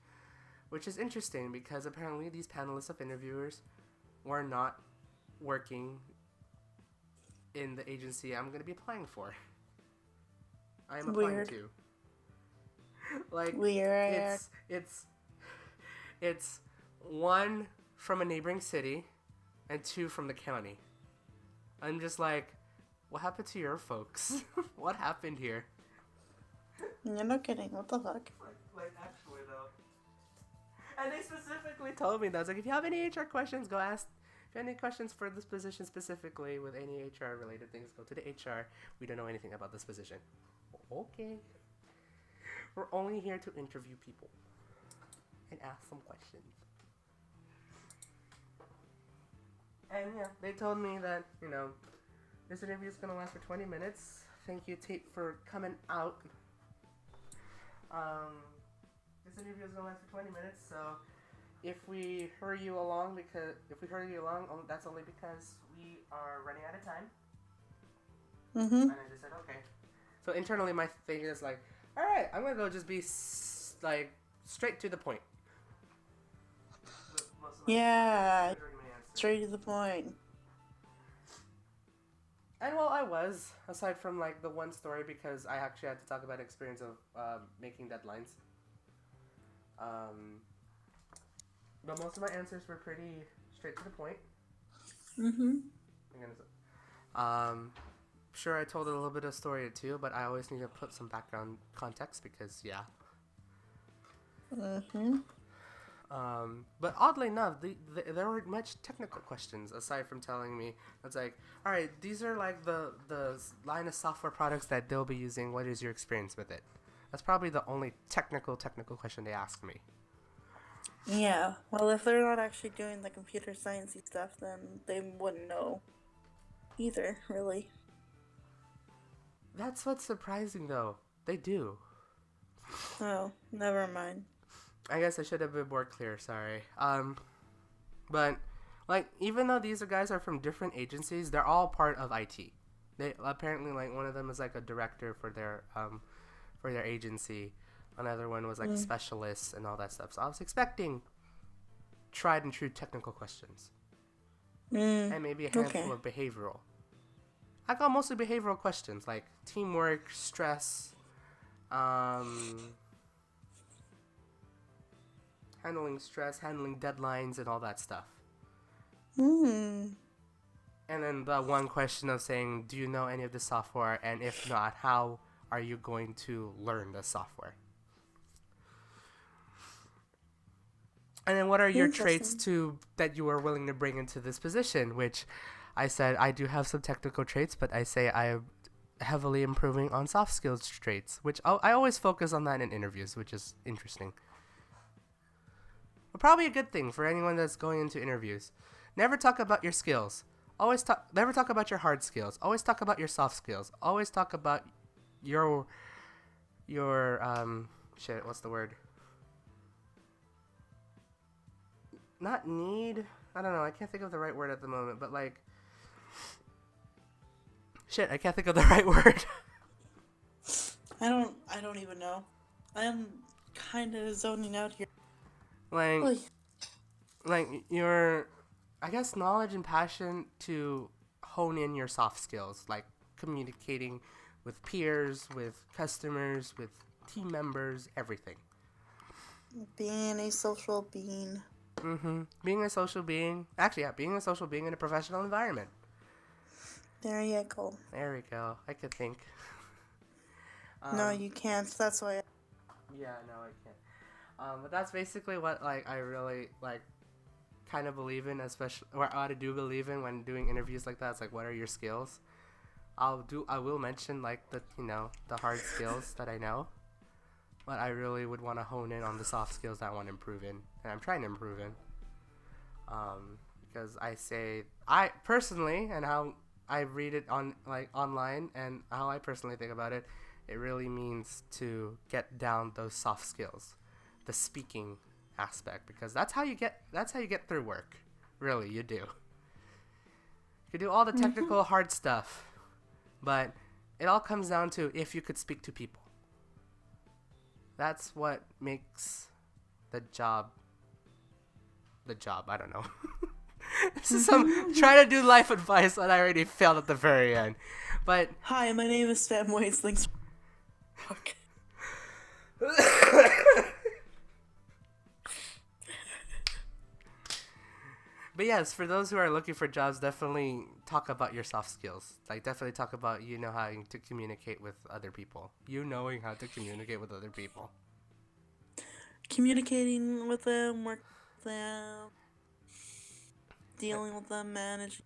which is interesting because apparently these panelists of interviewers were not working in the agency I'm going to be applying for. I am applying Weird. to. Like, Weird. it's one from a neighboring city and two from the county. I'm just like, what happened to your folks? What happened here? You're not kidding. What the fuck? Like actually though. And they specifically told me that. I was like, if you have any HR questions, go ask. If you have any questions for this position specifically with any HR related things, go to the HR. We don't know anything about this position. Okay. We're only here to interview people and ask some questions. And yeah, they told me that, this interview is going to last for 20 minutes. Thank you, Tate, for coming out. This interview is going to last for 20 minutes, so if we hurry you along, that's only because we are running out of time. Mm-hmm. And I just said, okay. So internally, my thing is like, all right, I'm going to go just be, straight to the point. Yeah. Straight to the point. And well, I was, aside from like the one story, because I actually had to talk about experience of making deadlines. But most of my answers were pretty straight to the point. Mm-hmm. Sure, I told a little bit of story too, but I always need to put some background context because, yeah. Mm-hmm. But oddly enough, there weren't much technical questions aside from telling me, it's like, all right, these are like the line of software products that they'll be using. What is your experience with it? That's probably the only technical question they asked me. Yeah. Well, if they're not actually doing the computer sciencey stuff, then they wouldn't know either, really. That's what's surprising, though. They do. Oh, never mind. I guess I should have been more clear, sorry. But, like, even though these guys are from different agencies, they're all part of IT. They apparently, like, one of them is, like, a director for their agency. Another one was, like, a specialist and all that stuff. So I was expecting tried and true technical questions. And maybe a handful of behavioral. I got mostly behavioral questions, like teamwork, stress, handling stress, handling deadlines, and all that stuff. And then the one question of saying, do you know any of the software? And if not, how are you going to learn the software? And then what are your traits that you are willing to bring into this position? Which I said I do have some technical traits, but I say I am heavily improving on soft skills traits, which I always focus on that in interviews, which is interesting. But probably a good thing for anyone that's going into interviews. Never talk about your skills. Never talk about your hard skills. Always talk about your soft skills. Always talk about your what's the word? Not need. I don't know. I can't think of the right word at the moment, but like, I can't think of the right word. I don't even know. I am kind of zoning out here. Like, Oy. like your, I guess, knowledge and passion to hone in your soft skills, like communicating with peers, with customers, with team members, everything. Being a social being. Being a social being, actually, yeah, being a social being in a professional environment. There you go. There we go. I could think. No, you can't. That's why. Yeah, no, I can't. But that's basically what like I really like, kind of believe in, especially or I do believe in when doing interviews like that. It's like, what are your skills? I will mention like the hard skills that I know, but I really would want to hone in on the soft skills that I want to improve in, and I'm trying to improve in. Because I personally, and how I read it on like online, and how I personally think about it, it really means to get down those soft skills, the speaking aspect, because that's how you get through work. Really, you do. You can do all the technical hard stuff, but it all comes down to if you could speak to people. That's what makes the job. I don't know. This is some trying to do life advice that I already failed at the very end. But Hi, my name is Sam Waits. Thanks. Fuck. But yes, for those who are looking for jobs, definitely talk about your soft skills. Like, definitely talk about how to communicate with other people. Knowing how to communicate with other people. Communicating with them, working with them, dealing with them, managing,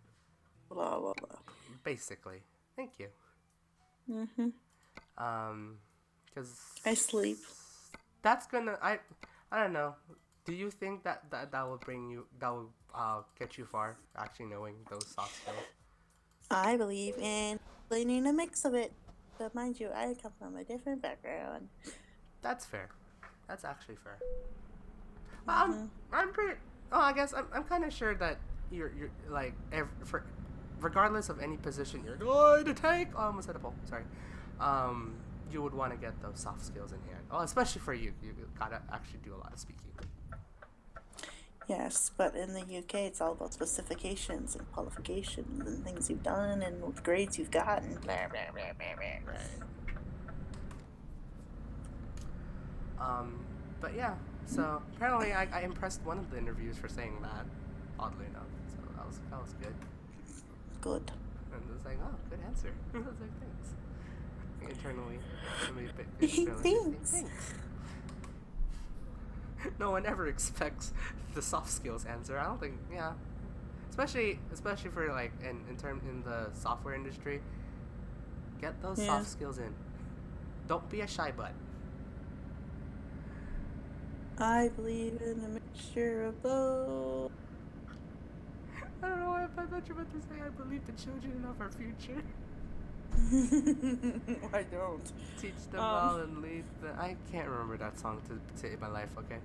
blah blah blah. Basically. Thank you. Because I sleep. that's gonna I don't know. Do you think that will get you far, actually knowing those soft skills? I believe in learning a mix of it, but mind you, I come from a different background. That's fair. That's actually fair. I'm pretty. Oh, I guess I'm kind of sure that you're like regardless of any position you're going to take. Oh, I almost hit a pole. Sorry. You would want to get those soft skills in hand. Oh, especially for you. You gotta actually do a lot of speaking. Yes, but in the UK, it's all about specifications and qualifications and things you've done and what grades you've gotten. Blah blah blah blah blah. Right. But yeah. So apparently, I impressed one of the interviews for saying that. Oddly enough, so that was good. Good. And it was like, oh, good answer. I was like, thanks. Internally, thanks. No one ever expects the soft skills answer. I don't think, yeah. Especially for like in the software industry. Get those soft skills in. Don't be a shy butt. I believe in a mixture of both. I don't know why I thought you were about to say I believe the children of our future. I don't. Teach them well and lead them. I can't remember that song to save my life, okay?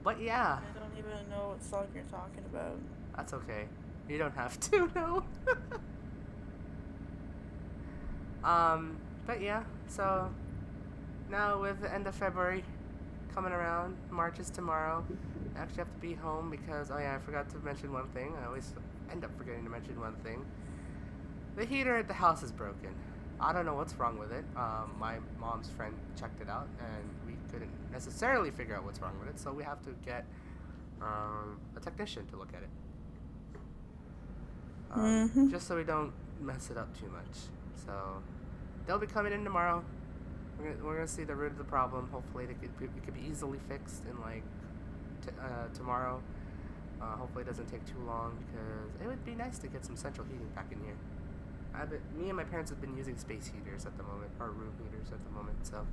But yeah. I don't even know what song you're talking about. That's okay. You don't have to know. But yeah, so now with the end of February coming around, March is tomorrow. I actually have to be home because, oh yeah, I forgot to mention one thing. I always end up forgetting to mention one thing. The heater at the house is broken. I don't know what's wrong with it. My mom's friend checked it out, and we couldn't necessarily figure out what's wrong with it, so we have to get a technician to look at it. Just so we don't mess it up too much. So they'll be coming in tomorrow. We're gonna see the root of the problem. Hopefully it could be easily fixed in like tomorrow. Hopefully it doesn't take too long, because it would be nice to get some central heating back in here. Me and my parents have been using space heaters at the moment, or room heaters at the moment, so.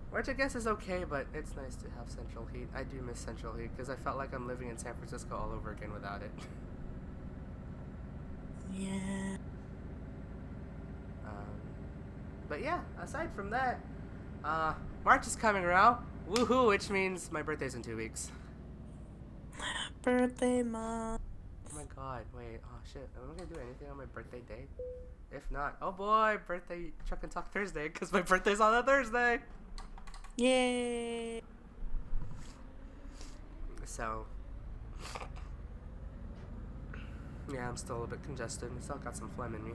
Which I guess is okay, but it's nice to have central heat. I do miss central heat, because I felt like I'm living in San Francisco all over again without it. Yeah. But yeah, aside from that, March is coming around. Woohoo, which means my birthday's in 2 weeks. Birthday month. Oh my god, wait, oh shit, am I gonna do anything on my birthday day? If not, oh boy, birthday Chuck and Talk Thursday, because my birthday's on a Thursday! Yay! So yeah, I'm still a bit congested. I still got some phlegm in me.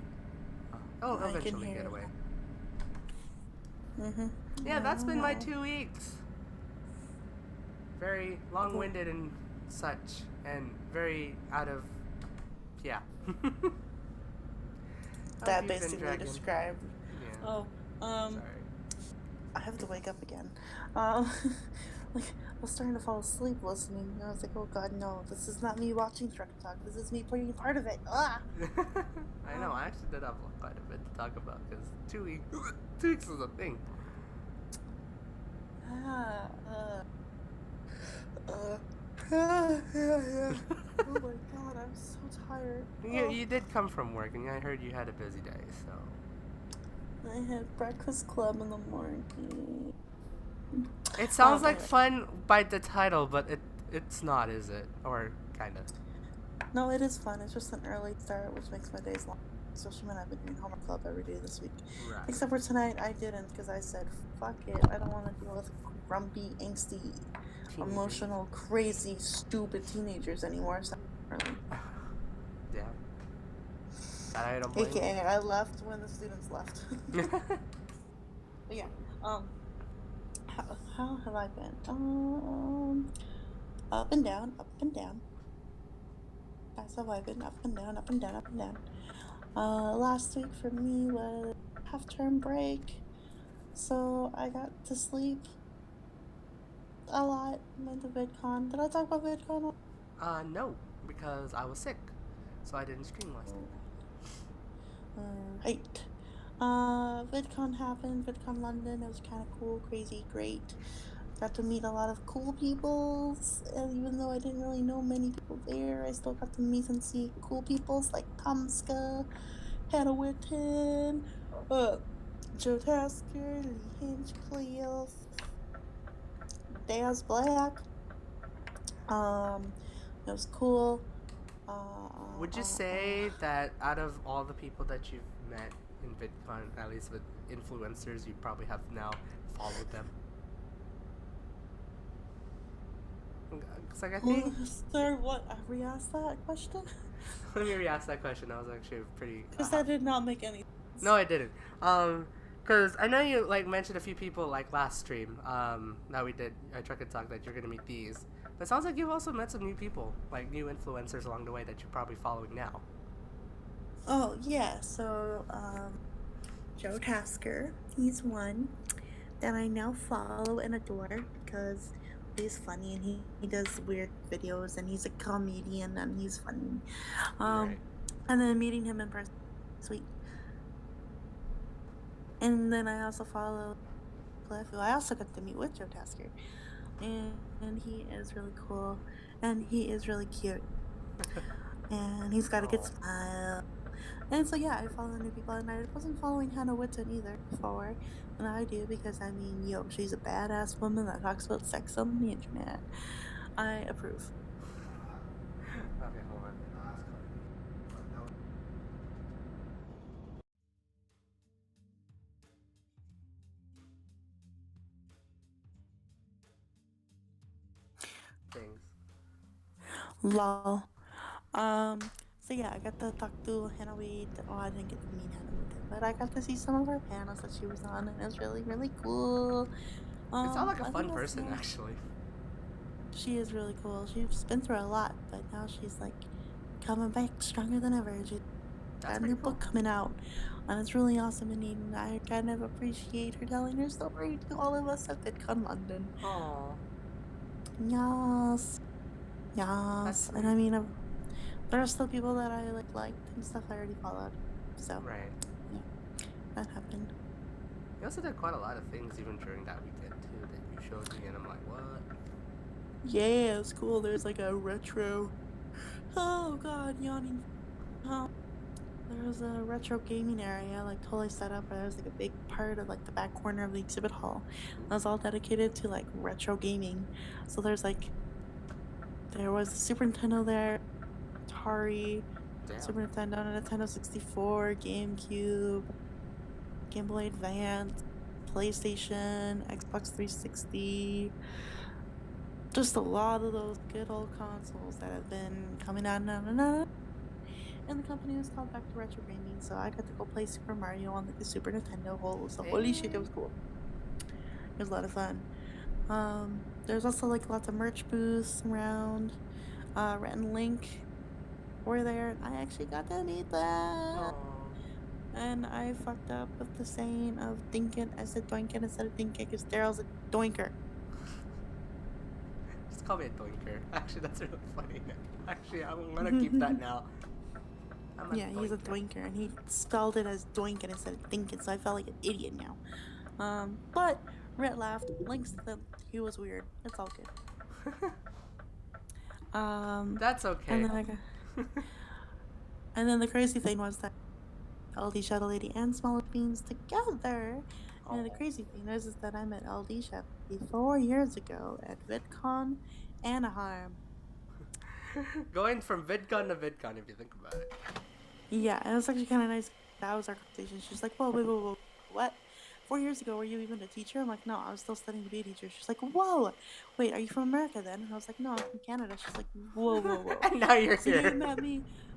I'll I can eventually hear get away. that. Mhm. Yeah, that's been my Yeah. 2 weeks. Very Cool. long-winded and such, and very out of yeah. How have That you been, basically Dragan? described. Yeah. Oh, um, Sorry. I have to wake up again. Um, like I was starting to fall asleep listening. And I was like, oh God, no! This is not me watching Truck Talk. This is me playing part of it. Ah. I know. I actually did have quite a bit to talk about because 2 weeks, 2 weeks is a thing. Ah. Uh. Yeah, yeah. Oh my God, I'm so tired. Oh. You did come from work, and I heard you had a busy day. So I had breakfast club in the morning. it Oh, sounds but like anyway. fun by the title, but it's not, is it? Or kind of. No, it is fun. It's just an early start, which makes my days long. Especially when I've been doing homework club every day this week. Right. Except for tonight, I didn't because I said, fuck it. I don't want to deal with grumpy, angsty, Teenagers. emotional, crazy, stupid teenagers anymore. So early. Yeah. That I don't blame AKA, I left when the students left. you. But yeah, um, how have I been? Up and down, up and down. That's how I've been, up and down, up and down, up and down. Last week for me was half-term break, so I got to sleep a lot. Went to VidCon. Did I talk about VidCon? No, because I was sick, so I didn't stream last night. Right. VidCon happened. VidCon London. It was kind of cool, crazy, great. Got to meet a lot of cool people, and even though I didn't really know many people there, I still got to meet and see cool peoples like Tomska, Hannah Witten, Joe Tasker, Lee Hinchcliffe, Daz Black. It was cool. Would you say that out of all the people that you've met in VidCon, at least with influencers, you probably have now followed them? Cause like I think. Sir, what? I re-asked that question? Let me re-ask that question. That was actually pretty. Because that did not make any sense. No, I didn't. Cause I know you like mentioned a few people like last stream. That we did. I Truck and Talk that you're gonna meet these. But it sounds like you've also met some new people, like new influencers along the way that you're probably following now. Oh, yeah. So, Joe Tasker, he's one that I now follow and adore because he's funny and he does weird videos and he's a comedian and he's funny. Right. And then meeting him in person, sweet. And then I also follow Cliff, who I also got to meet with Joe Tasker. And he is really cool and he is really cute. And he's got a good smile. And so yeah, I follow new people, and I wasn't following Hannah Witten either before, and I do because I mean, yo, she's a badass woman that talks about sex on the internet. I approve. Okay, hold on. Things. Lol. So yeah, I got to talk to Hannah Witten. Oh, I didn't get to meet Hannah Witten, but I got to see some of her panels that she was on, and it was really, really cool. It sounds like a I fun think that's person, nice. actually. She is really cool. She's been through a lot, but now she's like coming back stronger than ever. She's That's got a pretty new cool. book coming out, and it's really awesome. And I kind of appreciate her telling her story to all of us at VidCon London. Aww. Yes, That's yes. sweet. And I mean, there are still people that I liked and stuff I already followed. So Right. yeah, that happened. You also did quite a lot of things even during that weekend too that you showed me, and I'm like, what? Yeah, it's cool. There's like a retro. Oh God, yawning. There was a retro gaming area, like totally set up. Where there was like a big part of like the back corner of the exhibit hall. That was all dedicated to like retro gaming. So there was the Super Nintendo there, Atari, Damn. Super Nintendo, Nintendo 64, GameCube, Game Boy Advance, PlayStation, Xbox 360, just a lot of those good old consoles that have been coming out and out. And the company was called back to retro gaming, so I got to go play Super Mario on like the Super Nintendo. So holy shit, it was cool. It was a lot of fun. There's also like lots of merch booths around. Rhett and Link were there. I actually got to meet them. Aw. And I fucked up with the saying of dinkin'. I said doinkin' instead of dinkin' because Daryl's a doinker. Just call me a doinker. Actually, that's really funny. Actually, I'm gonna keep that now. Yeah, he's a doinker, and he spelled it as doinkin' instead of dinkin', so I felt like an idiot now. But Rhett laughed. Link said he was weird. It's all good. That's okay. And then and then the crazy thing was that LD Shadow Lady and Smaller Beans together. And the crazy thing is that I met LD Shadow Lady 4 years ago at VidCon Anaheim. Going from VidCon to VidCon, if you think about it. Yeah, and it was actually kind of nice. That was our conversation. She's like, whoa, wait, what? 4 years ago, were you even a teacher? I'm like, no, I was still studying to be a teacher. She's like, whoa, wait, are you from America then? And I was like, no, I'm from Canada. She's like, whoa. And now you're So here.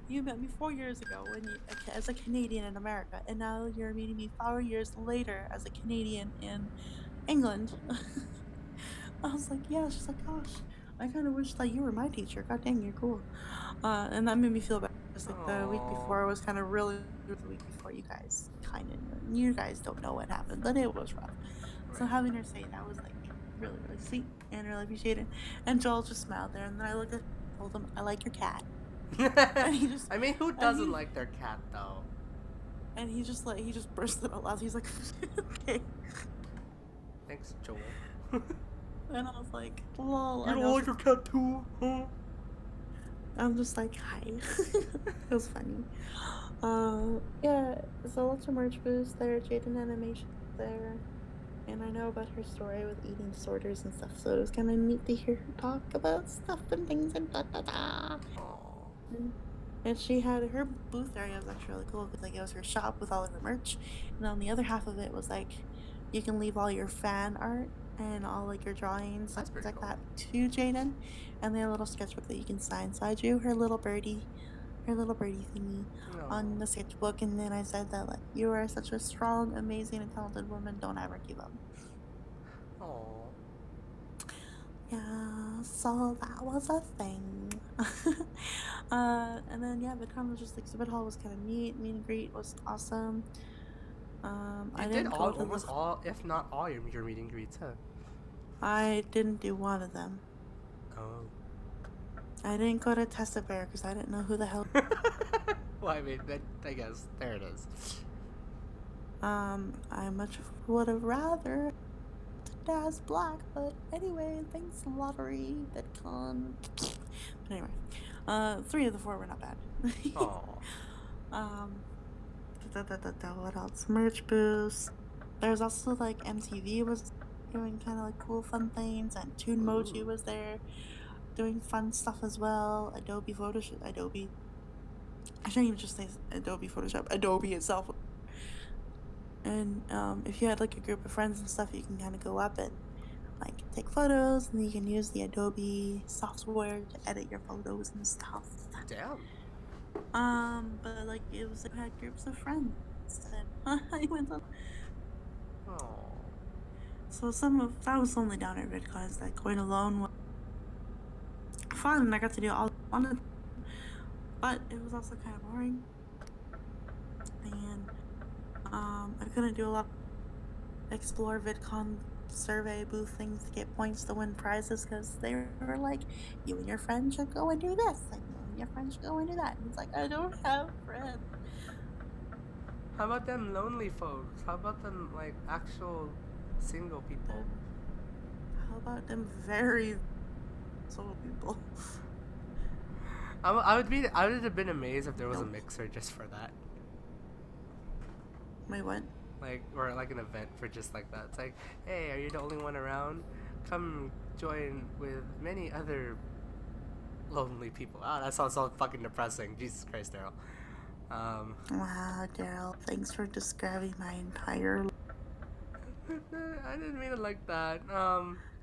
you met me 4 years ago as a Canadian in America, and now you're meeting me 4 years later as a Canadian in England. I was like, yeah. She's like, gosh, I kind of wish that you were my teacher. God dang, you're cool. And that made me feel bad. Just like the week before was kind of really the week before you guys don't know what happened, but it was rough. Right. So having her say that was like really, really sweet and really appreciated. And Joel just smiled there, and then I looked at him and told him, I like your cat. And he just, I mean, who doesn't like their cat though? And he just burst out laughing. He's like, okay. Thanks, Joel. And I was like, lol. You don't like your cat too, huh? I'm just like, hi. It was funny. Yeah, so lots of merch booths there, Jaden Animation there. And I know about her story with eating disorders and stuff, so it was kind of neat to hear her talk about stuff and things and da-da-da. And she had her booth area was actually really cool because like it was her shop with all of her merch, and on the other half of it was like you can leave all your fan art and all like your drawings and things like that to Jaden, and they had a little sketchbook that you can sign. So I drew her little birdie thingy on the sketchbook, and then I said that like you are such a strong, amazing, and talented woman. Don't ever give up. Oh. Yeah, so that was a thing. And then yeah, VidCon was just like Exhibit Hall was kind of neat. Meet and greet was awesome. I did almost all, if not all, your meet and greets, huh? I didn't do one of them. Oh. I didn't go to Tessa Bear because I didn't know who the hell. Well, I mean, I guess there it is. I much would have rather Daz Black, but anyway, thanks lottery, VidCon. But anyway, 3 of the 4 were not bad. Oh. What else? Merch booths. There's also like MTV was doing kind of like cool fun things, and Toonmoji was there doing fun stuff as well. Adobe Photoshop. I shouldn't even just say Adobe Photoshop. Adobe itself. And if you had like a group of friends and stuff, you can kind of go up and like take photos, and then you can use the Adobe software to edit your photos and stuff. Damn. But like it was like I had groups of friends, and I went on. Oh. So that was only down at VidCon. Like going alone was fun, and I got to do all I wanted, but it was also kind of boring. And I couldn't do a lot of explore VidCon survey booth things to get points to win prizes because they were like, you and your friends should go and do this, and you and your friends should go and do that. And it's like, I don't have friends. How about them lonely folks? How about them like actual single people? How about them very single people? I would have been amazed if there was a mixer just for that. Wait, what? Or like an event for just like that. It's like, hey, are you the only one around? Come join with many other lonely people. That sounds so fucking depressing. Jesus Christ, Daryl. Wow, Daryl, thanks for describing my entire life. I didn't mean it like that.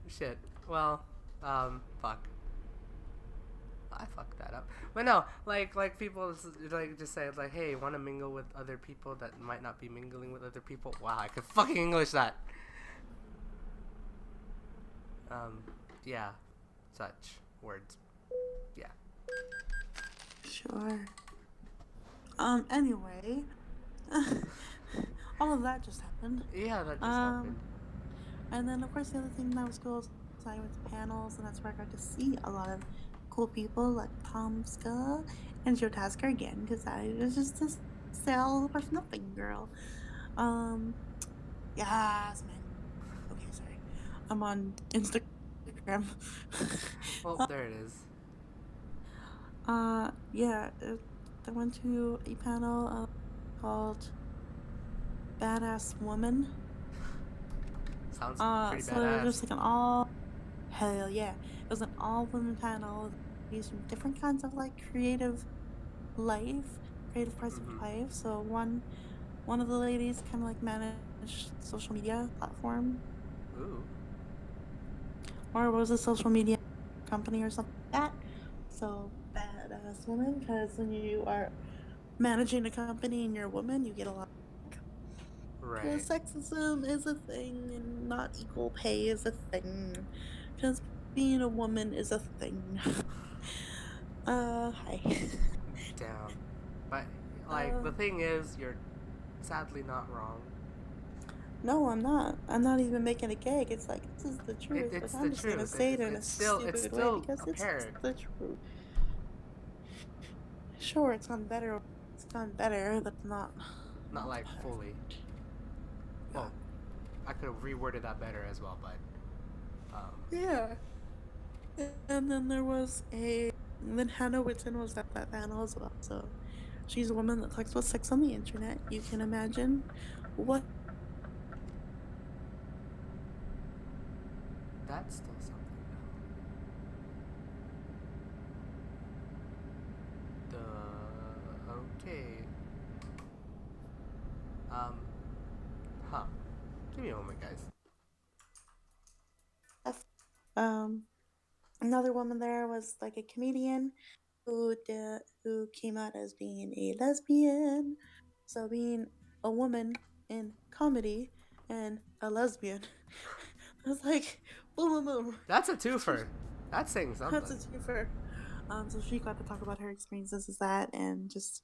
Shit. Well, fuck. I fucked that up. But no, like people like just say like, hey, want to mingle with other people that might not be mingling with other people. Wow, I could fucking English that. Yeah, such words. Yeah. Sure. Anyway, all of that just happened. Yeah, that just happened. And then of course the other thing that was cool is I went to panels, and that's where I got to see a lot of cool people like Tom Ska and Joe Tasker again, because I was just a sell for nothing girl. Yes, man. Okay, sorry. I'm on Instagram. Well, there it is. Yeah, I went to a panel called Badass Woman. Sounds pretty So badass. it was like hell yeah. It was an all women panel using different kinds of like creative parts of life. So one of the ladies kind of like managed social media platform. Ooh. Or was a social media company or something like that. So badass woman, because when you are managing a company and you're a woman, you get a lot. Right. Because sexism is a thing, and not equal pay is a thing. Because being a woman is a thing. Hi. Damn. But the thing is, you're sadly not wrong. No, I'm not. I'm not even making a gag. It's like, this is the truth, It's but the I'm just gonna truth. say it in a It's stupid way still because it's apparent. the truth. Sure, it's gone better. It's gone better, but not like fully. Well, I could have reworded that better as well, but yeah. And then then Hannah Whitten was at that panel as well. So she's a woman that talks about sex on the internet. You can imagine what. that's still something. Okay. Huh. Give me a moment, guys. Another woman there was like a comedian who came out as being a lesbian. So being a woman in comedy and a lesbian, I was like, boom, boom, boom. That's a twofer. That's saying something. That's a twofer. So she got to talk about her experiences as that, and just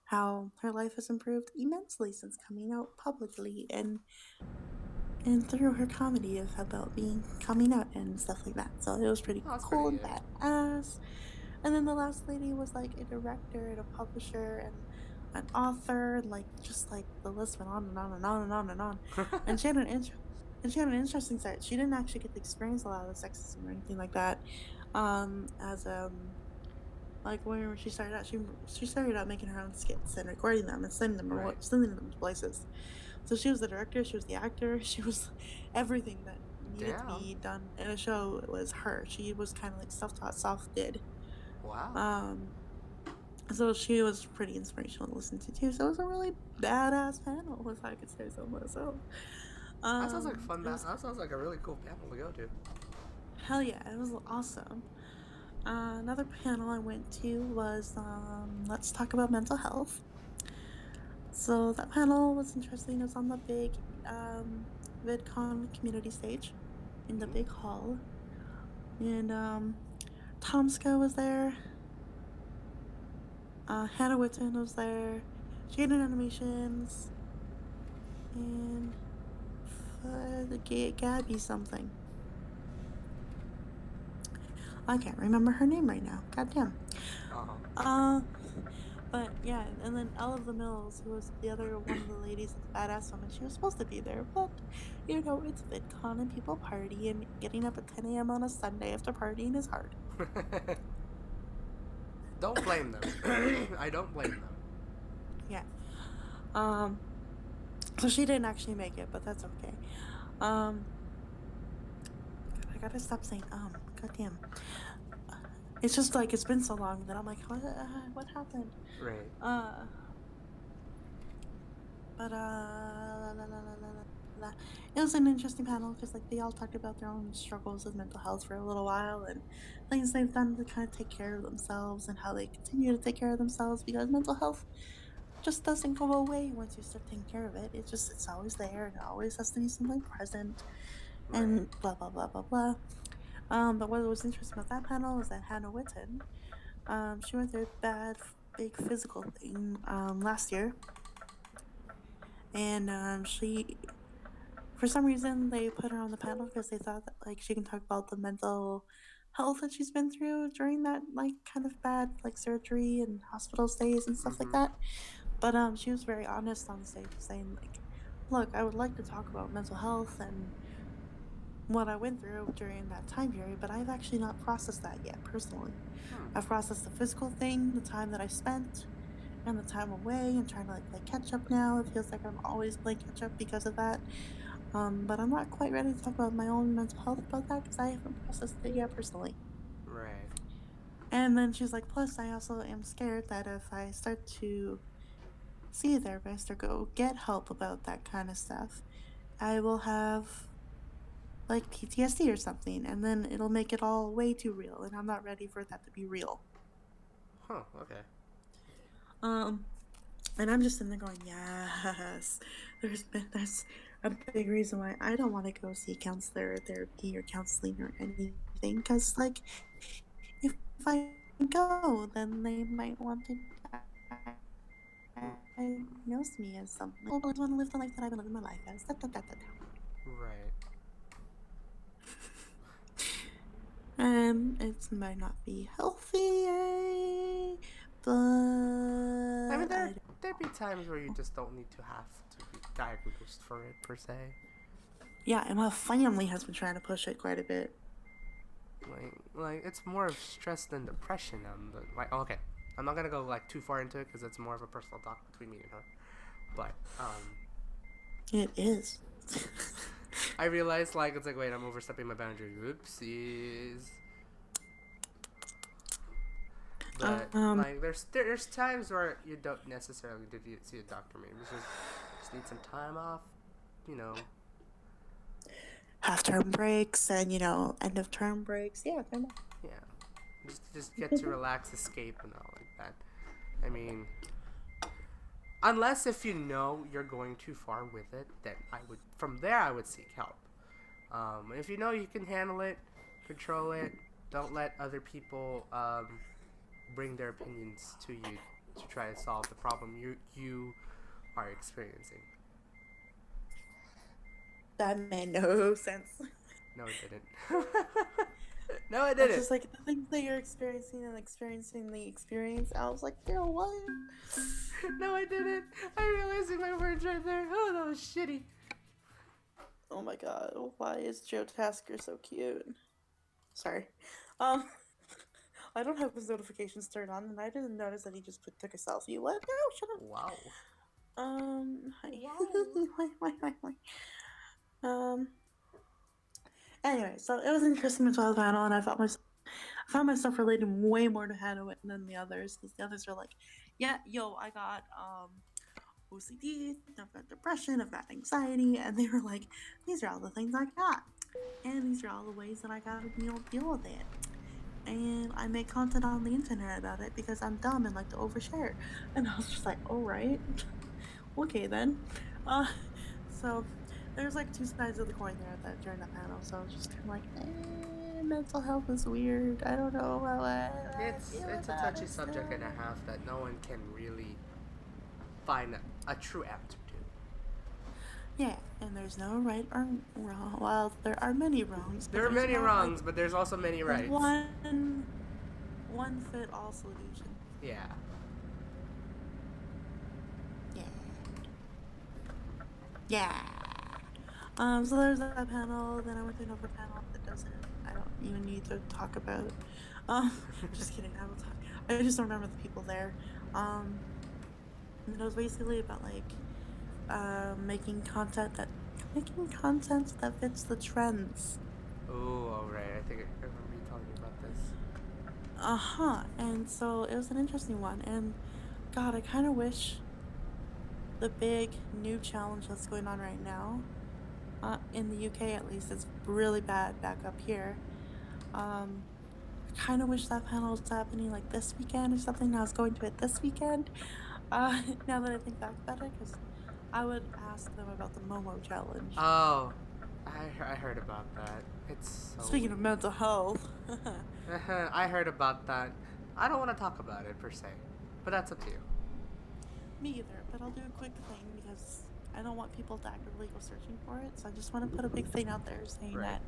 how her life has improved immensely since coming out publicly, and through her comedy about coming out and stuff like that. So it was pretty cool and badass. And then the last lady was like a director and a publisher and an author, and like just like the list went on and on and on and on and on. And she had an interesting side. She didn't actually get to experience a lot of the sexism or anything like that. As like when she started out, she started out making her own skits and recording them and sending them to places. So she was the director, she was the actor, she was everything that needed to be done in a show. It was her. She was kind of like self-taught, self-did. Wow. So she was pretty inspirational to listen to too. So it was a really badass panel, if I could say so myself. That sounds like fun. That sounds like a really cool panel to go to. Hell yeah, it was awesome. Another panel I went to was Let's Talk About Mental Health. So that panel was interesting. It was on the big VidCon community stage in the big hall. And Tomska was there. Hannah Whitten was there. Jaden Animations. And the Gabby something. I can't remember her name right now. Goddamn. But yeah, and then Ella of the Mills, who was the other one of the ladies of the badass woman, she was supposed to be there, but you know, it's VidCon and people party, and getting up at 10 a.m. on a Sunday after partying is hard. Don't blame them. I don't blame them. Yeah. So she didn't actually make it, but that's okay. I gotta stop saying goddamn. It's just like it's been so long that I'm like, what happened? Right. But blah. It was an interesting panel because like they all talked about their own struggles with mental health for a little while and things they've done to kind of take care of themselves and how they continue to take care of themselves because mental health just doesn't go away once you start taking care of it. It's always there and it always has to be something present Right. and blah blah blah blah blah. But what was interesting about that panel is that Hannah Witten, she went through a big physical thing last year, and she, for some reason, they put her on the panel because they thought that like she can talk about the mental health that she's been through during that like kind of bad like surgery and hospital stays and stuff like Mm-hmm. that. But she was very honest on the stage, saying like, "Look, I would like to talk about mental health and what I went through during that time period, but I've actually not processed that yet personally. Hmm. I've processed the physical thing, the time that I spent, and the time away, and trying to like play catch up now. It feels like I'm always playing catch up because of that. But I'm not quite ready to talk about my own mental health about that because I haven't processed it yet personally." Right. And then she's like, "Plus, I also am scared that if I start to see a therapist or go get help about that kind of stuff, I will have like PTSD or something, and then it'll make it all way too real, and I'm not ready for that to be real." Huh. Okay. Um, and I'm just sitting there going, yes, there's a big reason why I don't want to go see a counselor or therapy or counseling or anything, because like if I go, then they might want to Hmm. diagnose me as something. I want to live the life that I've been living my life as. Da, da, da, da, da. Right. It might not be healthy, but I mean, I there'd be times where you just don't need to have to be diagnosed for it per se. yeah, and my family has been trying to push it quite a bit. Like it's more of stress than depression. Like, okay, I'm not gonna go like too far into it because it's more of a personal talk between me and her. But It is. I realized like it's like wait, I'm overstepping my boundaries. Oopsies. But um, like there's times where you don't necessarily need to see a doctor. Maybe it's just need some time off. You know. half-term breaks and end of term breaks. Yeah, Yeah. Just get to relax, escape, and all like that. I mean, unless if you know you're going too far with it, then I would seek help. If you know you can handle it, control it, don't let other people bring their opinions to you to try to solve the problem you are experiencing. that made no sense. No, it didn't. No, it That's didn't. just like the things that you're experiencing and experiencing the experience. I was like, "Girl, what?" No, I didn't. I realized my words right there. Oh, that was shitty. Oh my god, why is Joe Tasker so cute? Sorry. Um, I don't have his notifications turned on, and I didn't notice that he just took a selfie. What? No, shut up. Wow. Hi. Wow. Why? Um. Anyway, so it was an interesting mental health panel, and I found myself relating way more to Hannah Witten than the others, because the others are like, "Yeah, yo, I got OCD, I've got depression, I've got anxiety," and they were like, "These are all the things I got, and these are all the ways that I gotta deal with it. And I make content on the internet about it because I'm dumb and like to overshare." And I was just like, "All right, okay then." So there's like two sides of the coin there during that panel. So I was just kind of like, mental health is weird. I don't know how I feel It's a about touchy it subject and a still. half that no one can really find a true answer to. Yeah, and there's no right or wrong. Well, there are many wrongs, but There are there's many not like wrongs, but there's also many there's rights. one fit all solution. Yeah. Yeah. Yeah. So there's that panel. Then I went to another panel that doesn't. I don't even need to talk about. Just kidding. I will talk. I just don't remember the people there. And it was basically about like, making content that fits the trends. Oh, alright. I think I remember you telling me about this. And so it was an interesting one. And God, I kind of wish the big new challenge that's going on right now In the UK at least, it's really bad back up here. Um, I kind of wish that panel was happening like this weekend or something. I was going to it this weekend. Now that I think back about it, because I would ask them about the Momo challenge. Oh, I heard about that. It's so Speaking of mental health. I heard about that. I don't want to talk about it per se, but that's up to you. Me either, but I'll do a quick thing because I don't want people to actively go searching for it. So I just want to put a big thing out there saying Right.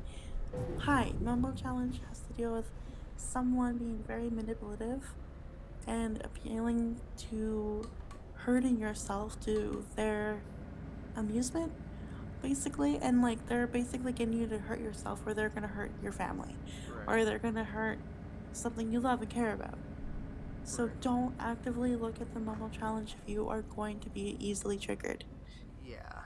that, hi, Momo Challenge has to deal with someone being very manipulative and appealing to hurting yourself to their amusement, basically. And like they're basically getting you to hurt yourself, or they're going to hurt your family, Right. or they're going to hurt something you love and care about. So Right. don't actively look at the Momo Challenge if you are going to be easily triggered. Yeah.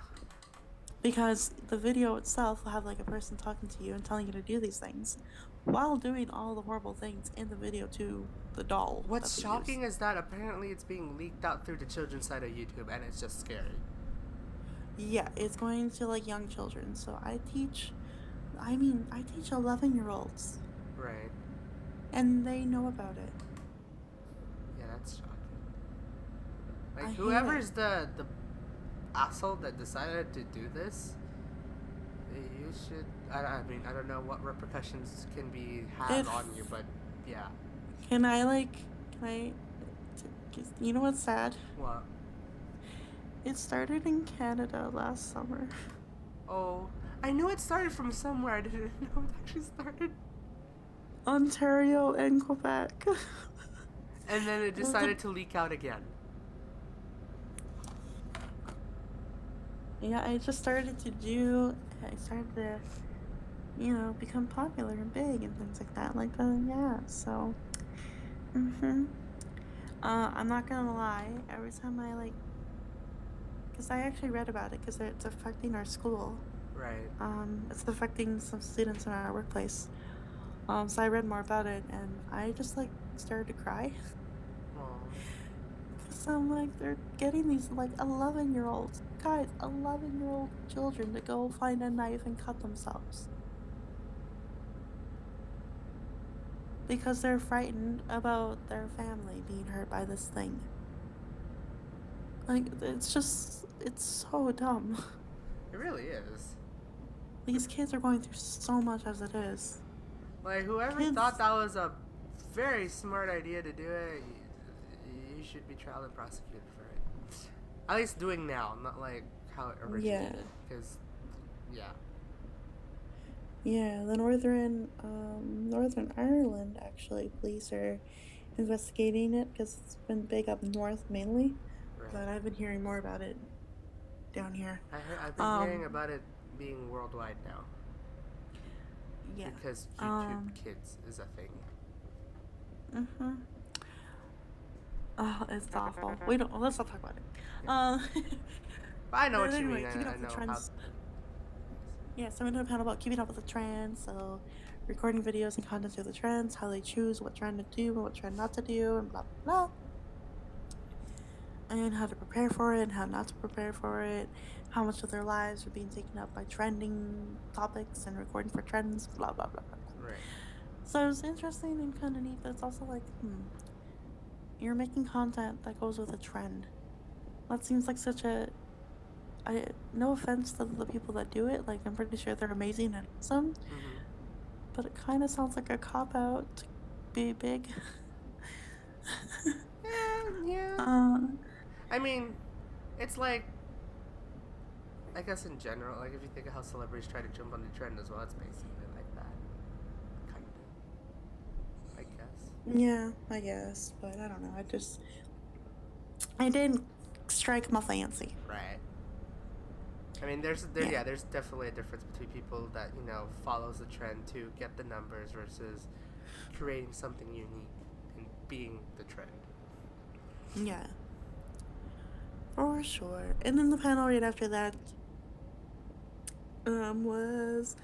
Because the video itself will have like a person talking to you and telling you to do these things while doing all the horrible things in the video to the doll. What's shocking is that apparently it's being leaked out through the children's side of YouTube, and it's just scary. Yeah, it's going to like young children. So I teach 11-year-olds. Right. And they know about it. Yeah, that's shocking. I Like, hate whoever's it. the asshole that decided to do this, you should. I mean, I don't know what repercussions can be had on you, but yeah. Can I, you know what's sad? What? It started in Canada last summer. Oh, I knew it started from somewhere. I didn't know it actually started. Ontario and Quebec. And then it decided to leak out again. Yeah, I started to, become popular and big and things like that. So. I'm not gonna lie, every time because I actually read about it because it's affecting our school. Right. It's affecting some students in our workplace. So I read more about it and I just started to cry. Because I'm they're getting these 11-year-olds, guys, 11-year-old children to go find a knife and cut themselves. Because they're frightened about their family being hurt by this thing. It's so dumb. It really is. These kids are going through so much as it is. Like, whoever thought that was a very smart idea to do it, you should be tried and prosecuted for it. At least doing now, not like how it originated. Because, yeah. Yeah, the Northern Ireland, actually, police are investigating it because it's been big up north mainly. Right. But I've been hearing more about it down here. I've been hearing about it being worldwide now. Yeah. Because YouTube Kids is a thing. Oh, it's awful. Let's not talk about it. But I know what you anyway, mean. I know how. Yeah, so we're doing a panel about keeping up with the trends, so recording videos and content through the trends, how they choose what trend to do and what trend not to do, and blah blah blah. And how to prepare for it and how not to prepare for it, how much of their lives are being taken up by trending topics and recording for trends, blah blah blah blah. Right. So it's interesting and kind of neat, but it's also you're making content that goes with a trend. That seems like such a no offense to the people that do it, I'm pretty sure they're amazing and awesome, but it kind of sounds like a cop-out to be big. Yeah. I mean, it's I guess in general, if you think of how celebrities try to jump on the trend as well, it's basically like that. Kind of. I guess. Yeah, I guess, but I don't know, I didn't strike my fancy. Right. I mean, there's definitely a difference between people that, follows the trend to get the numbers versus creating something unique and being the trend. Yeah. For sure. And then the panel right after that was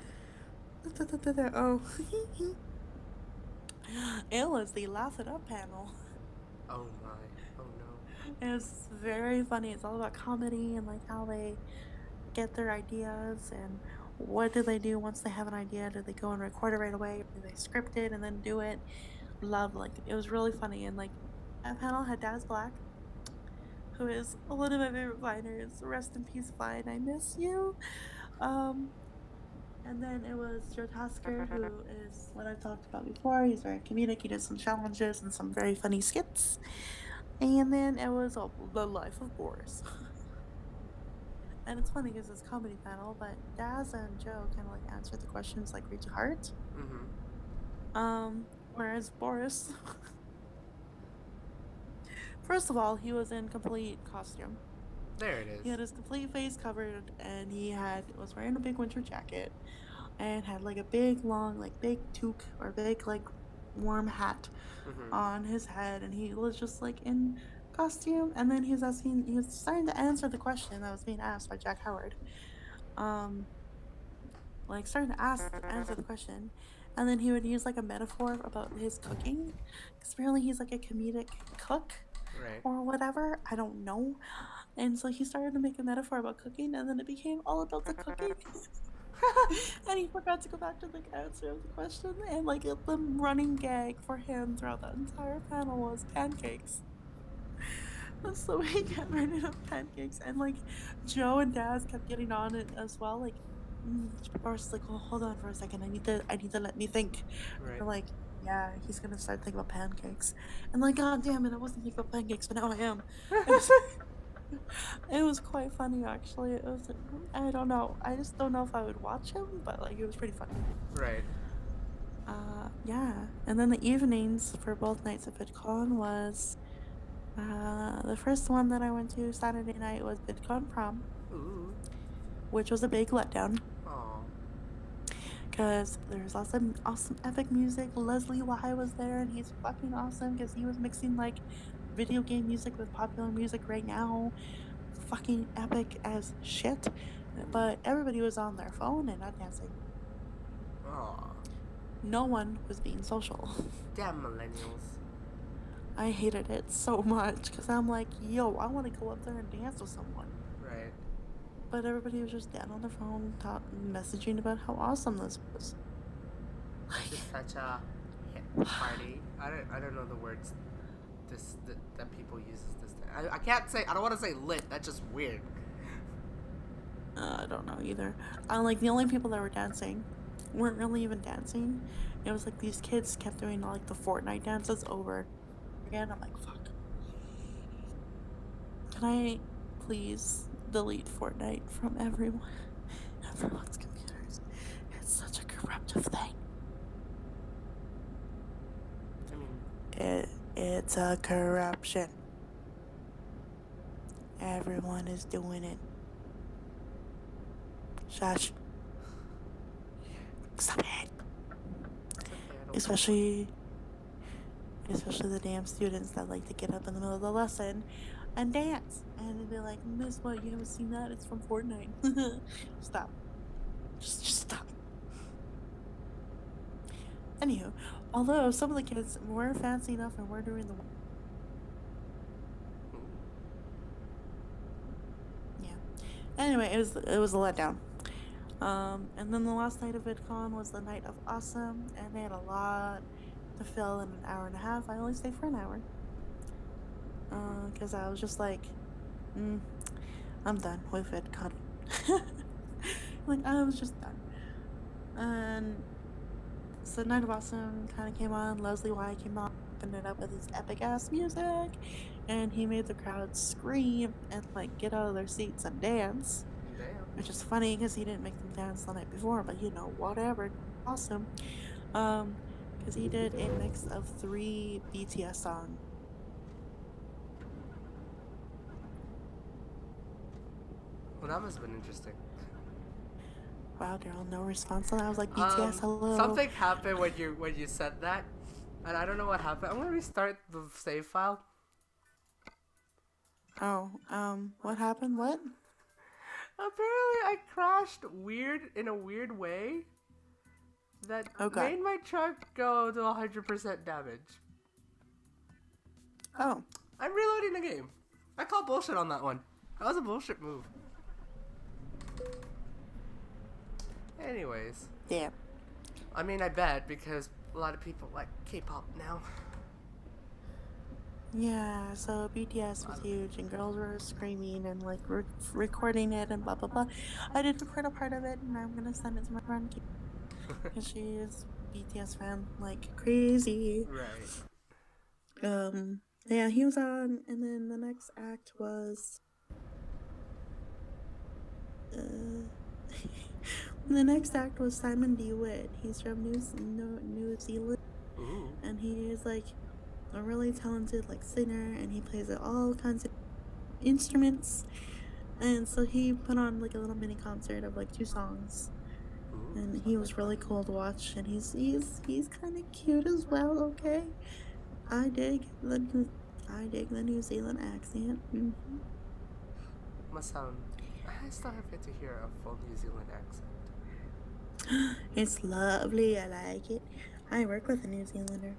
it was the Laugh It Up panel. Oh my. Oh no. It was very funny. It's all about comedy and how they get their ideas, and what do they do once they have an idea? Do they go and record it right away, or do they script it and then do it? Love, like, it was really funny. And like, that panel had Daz Black, who is one of my favorite Viners. Rest in peace, Vine. I miss you. Um, and then it was Joe Tasker, who is what I've talked about before. He's very comedic. He did some challenges and some very funny skits. And then it was The Life of Boris. And it's funny because it's a comedy panel, but Daz and Joe kind of like answered the questions like read to heart. Whereas Boris, first of all, he was in complete costume. There it is. He had his complete face covered, and was wearing a big winter jacket, and had like a big long like big toque or big like warm hat on his head, and he was just like in costume. And then he was starting to answer the question that was being asked by Jack Howard. Like starting to answer the question, and then he would use like a metaphor about his cooking, because apparently he's like a comedic cook, Right. or whatever, I don't know. And so he started to make a metaphor about cooking, and then it became all about the cooking. And he forgot to go back to the answer of the question, and like the running gag for him throughout the entire panel was pancakes. So he kept running up pancakes, and like Joe and Daz kept getting on it as well. Like, Boris like, "Oh, hold on for a second. I need to let me think." Right. They're like, "Yeah, he's gonna start thinking about pancakes." And like, God damn it, I wasn't thinking about pancakes, but now I am. It was quite funny, actually. It was, I don't know. I just don't know if I would watch him, but like, it was pretty funny. Right. Yeah. And then the evenings for both nights of VidCon was, the first one that I went to Saturday night was VidCon Prom. Ooh. Which was a big letdown. Aww. Because there's awesome epic music. Leslie Y was there, and he's fucking awesome because he was mixing like video game music with popular music right now. Fucking epic as shit. But everybody was on their phone and not dancing. Aww. No one was being social. Damn millennials. I hated it so much because I'm like, yo, I want to go up there and dance with someone. Right. But everybody was just down on their phone, messaging about how awesome this was. This is such a hit party. I don't know the words that people use this. I can't say. I don't want to say lit. That's just weird. I don't know either. Like the only people that were dancing weren't really even dancing. It was like these kids kept doing like the Fortnite dances over again. I'm like, fuck. Can I please delete Fortnite from everyone's computers? It's such a corruptive thing. I mean, it's a corruption. Everyone is doing it. Shush. Stop it. Especially the damn students that like to get up in the middle of the lesson and dance. And they'd be like, "Miss, what? You haven't seen that? It's from Fortnite." Stop. Just stop. Anywho, although some of the kids were fancy enough and were doing the... Yeah. Anyway, it was a letdown. And then the last night of VidCon was the night of Awesome, and they had a lot to fill in an hour and a half. I only stayed for an hour. Because I was just like, I'm done with VidCon. Like, I was just done. And so Night of Awesome kind of came on. Leslie Y came on, opened it up with his epic ass music, and he made the crowd scream and like get out of their seats and dance. Damn. Which is funny because he didn't make them dance the night before, but you know, whatever. Awesome. Because he did a mix of 3 BTS songs. Well, that must have been interesting. Wow, Daryl, no response. And I was like, BTS, hello. Something happened when you said that, and I don't know what happened. I'm gonna restart the save file. Oh, what happened? What? Apparently, I crashed in a weird way that made my truck go to 100% damage. Oh. I'm reloading the game. I call bullshit on that one. That was a bullshit move. Anyways, Yeah. I mean, I bet because a lot of people like K-pop now. Yeah, so BTS A was lot of huge, and girls were screaming and like recording it and blah blah blah. I did record a part of it, and I'm gonna send it to my friend because she is BTS fan like crazy. right. Yeah, he was on, and then the next act was the next act was Simon DeWitt. He's from New Zealand, Ooh. and he is like a really talented like singer, and he plays all kinds of instruments. And so he put on like a little mini concert of like 2 songs, Ooh. and he Sounds like was fun. really cool to watch. And he's kind of cute as well. Okay, I dig the New Zealand accent. Must sound. I still have yet to hear a full New Zealand accent. It's lovely. I like it. I work with a New Zealander.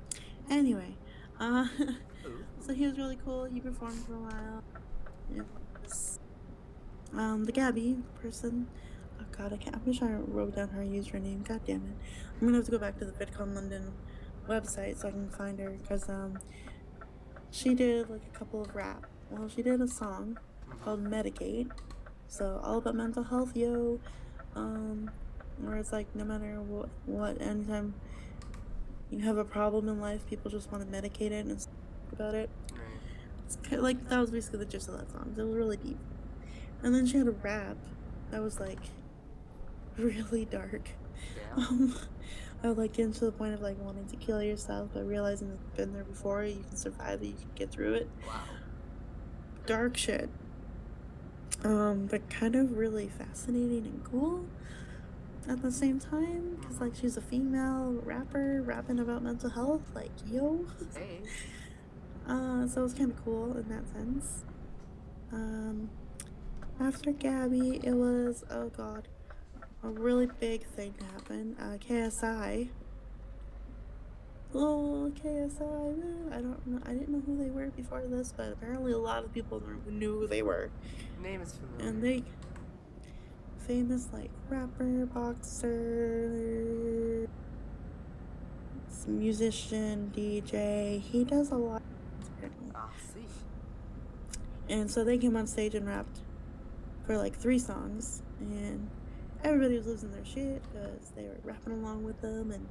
Anyway, uh, Ooh. so he was really cool. He performed for a while. It was the Gabby person. Oh God, I wish I wrote down her username. God damn it! I'm gonna have to go back to the VidCon London website so I can find her because she did like a couple of rap. Well, she did a song called Medicate, so all about mental health, yo. Where it's like no matter what, anytime you have a problem in life, people just want to medicate it and talk about it. Right. It's kind of like that was basically the gist of that song. It was really deep. And then she had a rap that was like really dark. Damn. I would like get to the point of like wanting to kill yourself, but realizing that you've been there before, you can survive it, you can get through it. Wow. Dark shit. But kind of really fascinating and cool at the same time, because like she's a female rapper rapping about mental health, like yo. Hey. So it's kind of cool in that sense. After Gabby, it was, oh god, a really big thing happened. KSI. Oh, KSI. I don't know. I didn't know who they were before this, but apparently a lot of people knew who they were. Name is familiar. And they famous like rapper, boxer, musician, DJ. He does a lot apparently. Ah, see. And so they came on stage and rapped for like 3 songs, and everybody was losing their shit because they were rapping along with them and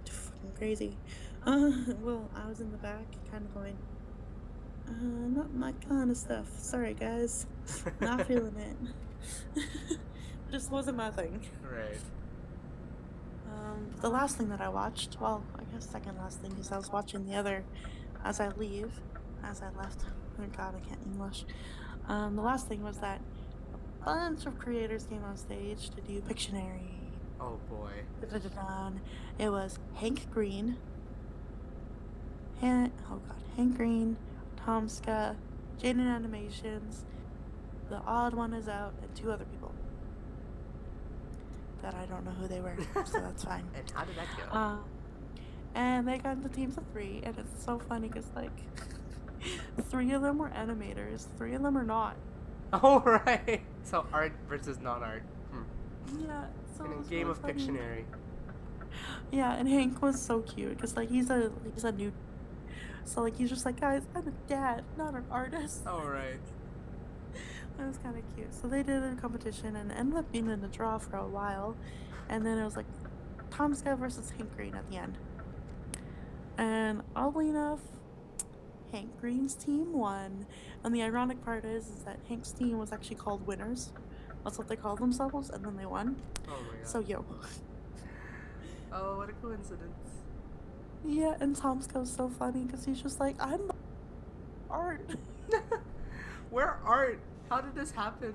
fucking crazy. Well, I was in the back kind of going, not my kind of stuff. Sorry, guys. Not feeling it. Just wasn't my thing. Right. The last thing that I watched, well, I guess second last thing, because I was watching the other as I left. Oh god, I can't English. The last thing was that a bunch of creators came on stage to do Pictionary. Oh boy. It was Hank Green, Tomska, Jaden Animations, The Odd One Is Out, and 2 other people that I don't know who they were, so that's fine. And how did that go? And they got into teams of 3, and it's so funny because like 3 of them were animators, 3 of them are not. Oh right. So art versus non-art. Yeah. So In a it was game really of funny. Pictionary. Yeah, and Hank was so cute because like he's a new, so like he's just like, guys, I'm a dad, not an artist. Oh right. That was kind of cute. So they did a competition and ended up being in a draw for a while, and then it was like Tomska versus Hank Green at the end. And oddly enough, Hank Green's team won. And the ironic part is that Hank's team was actually called winners. That's what they called themselves, and then they won. Oh my god. So yo. Oh, what a coincidence. Yeah, and Tomska was so funny because he's just like, I'm the art. Where art? How did this happen?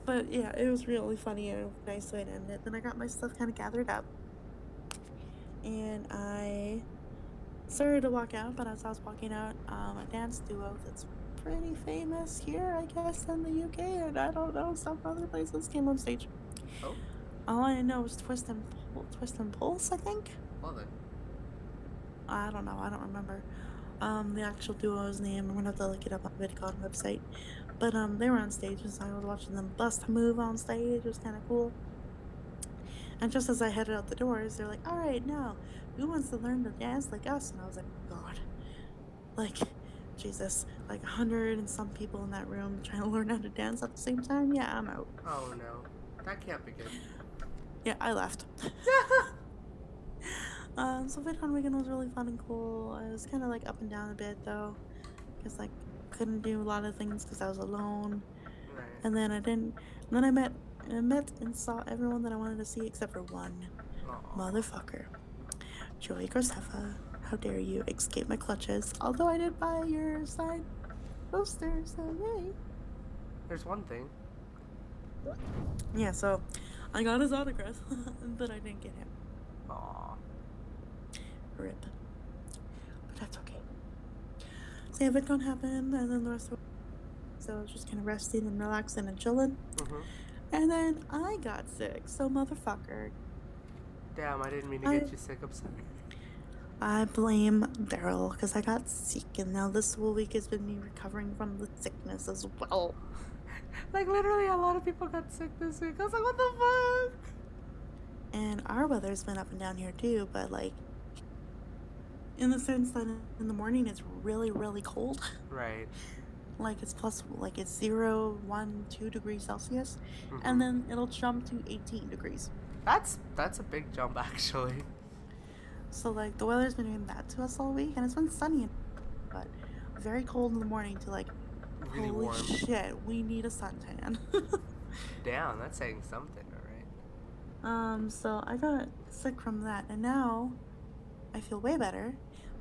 But yeah, it was really funny and a nice way to end it. Then I got my stuff kind of gathered up, and I started to walk out. But as I was walking out, a dance duo that's pretty famous here, I guess, in the UK, and I don't know, some other places came on stage. Oh. All I know was Twist and Pulse, I think. Well then. I don't know. I don't remember the actual duo's name. I'm gonna have to look it up on the VidCon website. But they were on stage, and so I was watching them bust a move on stage. It was kind of cool. And just as I headed out the doors, they're like, all right, now, who wants to learn to dance like us? And I was like, God, like, Jesus, like 100 and some people in that room trying to learn how to dance at the same time? Yeah, I'm out. Oh no, that can't be good. Yeah, I left. So VidCon weekend was really fun and cool. I was kind of like up and down a bit though, because like couldn't do a lot of things because I was alone. Right. And then I didn't. And then I met and saw everyone that I wanted to see except for one Aw. motherfucker, Joey Graceffa. How dare you escape my clutches? Although I did buy your signed poster, so yay. There's one thing. Yeah, so I got his autograph, but I didn't get him. Aw. Rip. But that's okay. So yeah, VidCon happened, and then the rest of so I was just kind of resting and relaxing and chilling. And then I got sick, so motherfucker. Damn, I didn't mean to get you sick. I'm sorry. I blame Daryl because I got sick, and now this whole week has been me recovering from the sickness as well. Like literally, a lot of people got sick this week. I was like, what the fuck? And our weather's been up and down here too, but like in the sense that in the morning it's really, really cold. Right. Like it's plus, like it's 0, 1, 2 degrees Celsius, and then it'll jump to 18 degrees. That's a big jump actually. So like the weather's been doing that to us all week, and it's been sunny, but very cold in the morning to like, Really holy warm. shit, we need a suntan. Damn, that's saying something, alright. So I got sick from that, and now I feel way better.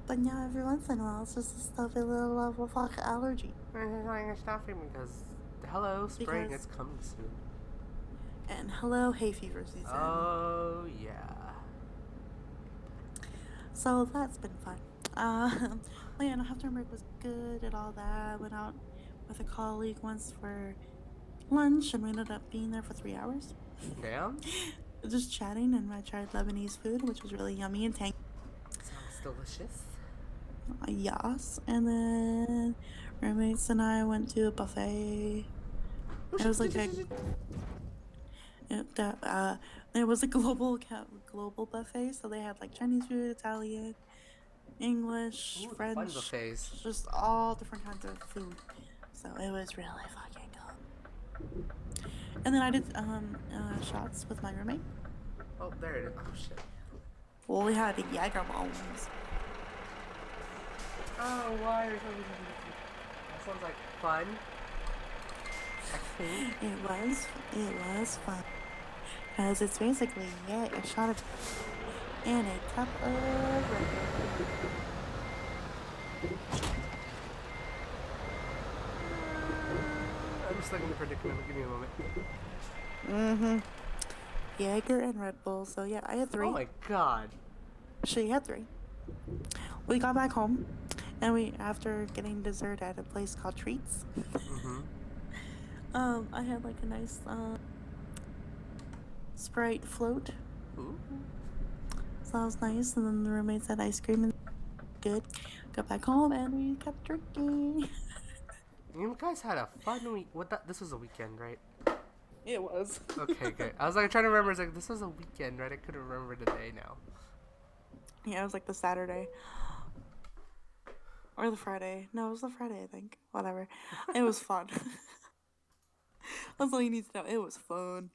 But now every once in a while, it's just a stuffy little fuck allergy. I'm stuffing because hello, spring, it's coming soon. And hello, hay fever season. Oh yeah. So that's been fun. Well, yeah, no, half term break was good and all that. Went out with a colleague once for lunch, and we ended up being there for 3 hours. Damn. Just chatting, and I tried Lebanese food, which was really yummy and tangy. Sounds delicious. Yes. And then roommates and I went to a buffet. It was like it was a global buffet, so they had like Chinese food, Italian, English, French, fun buffets. Just all different kinds of food. So it was really fucking cool. And then I did shots with my roommate. Oh, there it is. Oh shit. Well, we had Jaeger bombs. Oh, why are that sounds like fun. I think. It was fun. Because it's basically, a shot of and a cup of Red Bull. I'm just looking at the predicament. Give me a moment. Jaeger and Red Bull. So yeah, I had 3. Oh my god. She had 3. We got back home, and after getting dessert at a place called Treats, I had like a nice Sprite float. Ooh. So that was nice. And then the roommates had ice cream and good. Got back home and we kept drinking. You guys had a fun week. This was a weekend, right? It was. Okay, good. I was like trying to remember. It's like this was a weekend, right? I couldn't remember the day now. Yeah, it was like the Saturday. Or the Friday. No, it was the Friday, I think. Whatever. It was fun. That's all you need to know. It was fun.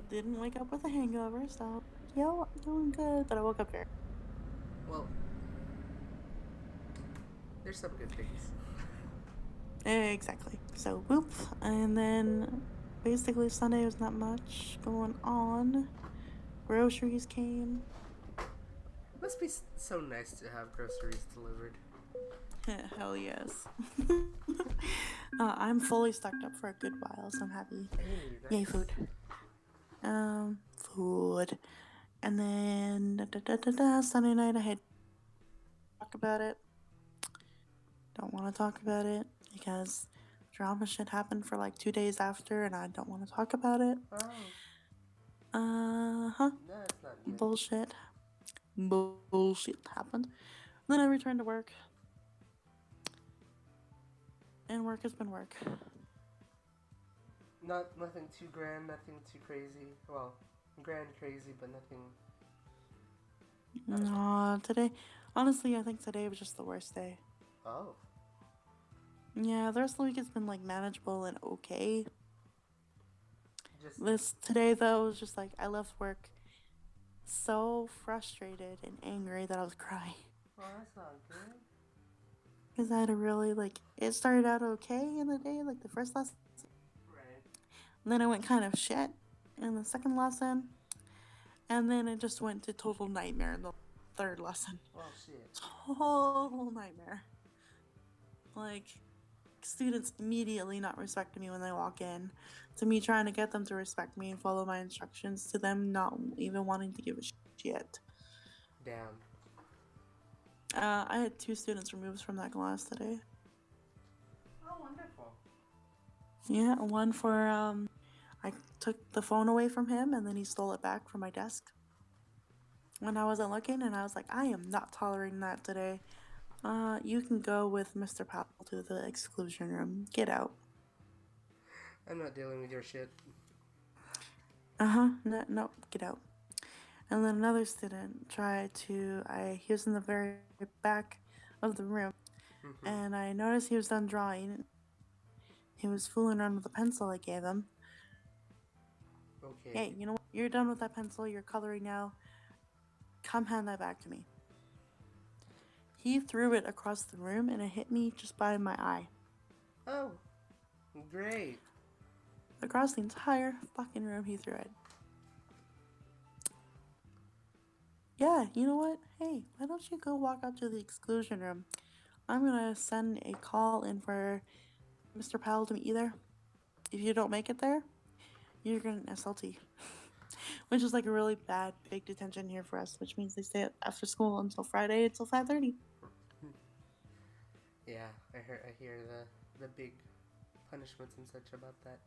Didn't wake up with a hangover, so yeah, I'm doing good. But I woke up very. Well, there's some good things. Exactly. So whoop, and then basically Sunday was not much going on. Groceries came. It must be so nice to have groceries delivered. Hell yes. I'm fully stocked up for a good while, so I'm happy. Hey, nice. Yay, food. Food. And then Sunday night I had to talk about it. Don't want to talk about it because drama shit happened for like 2 days after, and I don't want to talk about it. No, it's not good. Bullshit happened. Then I returned to work. And work has been work. Nothing too grand, nothing too crazy. Well, grand crazy, but nothing. Today, honestly, I think today was just the worst day. Oh. Yeah, the rest of the week has been like manageable and okay. Just. Today though was just like I left work so frustrated and angry that I was crying. Oh, that's not good. Because I had a really it started out okay in the day, like the first lesson. Right. And then it went kind of shit in the second lesson. And then it just went to total nightmare in the third lesson. Well, shit. Total nightmare. Like, students immediately not respecting me when they walk in, to me trying to get them to respect me and follow my instructions, to them not even wanting to give a shit. Damn. I had 2 students removed from that class today. Oh, wonderful. Yeah, one for I took the phone away from him and then he stole it back from my desk when I wasn't looking, and I was like, I am not tolerating that today. You can go with Mr. Powell to the exclusion room. Get out. I'm not dealing with your shit. No, get out. And then another student tried to, he was in the very back of the room, and I noticed he was done drawing. He was fooling around with the pencil I gave him. Okay. Hey, you know what? You're done with that pencil. You're coloring now. Come hand that back to me. He threw it across the room, and it hit me just by my eye. Oh, great. Across the entire fucking room, he threw it. Yeah, you know what? Hey, why don't you go walk up to the exclusion room? I'm gonna send a call in for Mr. Powell to meet you there. If you don't make it there, you're getting an SLT. Which is like a really bad big detention here for us, which means they stay after school until Friday until 5:30. Yeah, I hear the big punishments and such about that.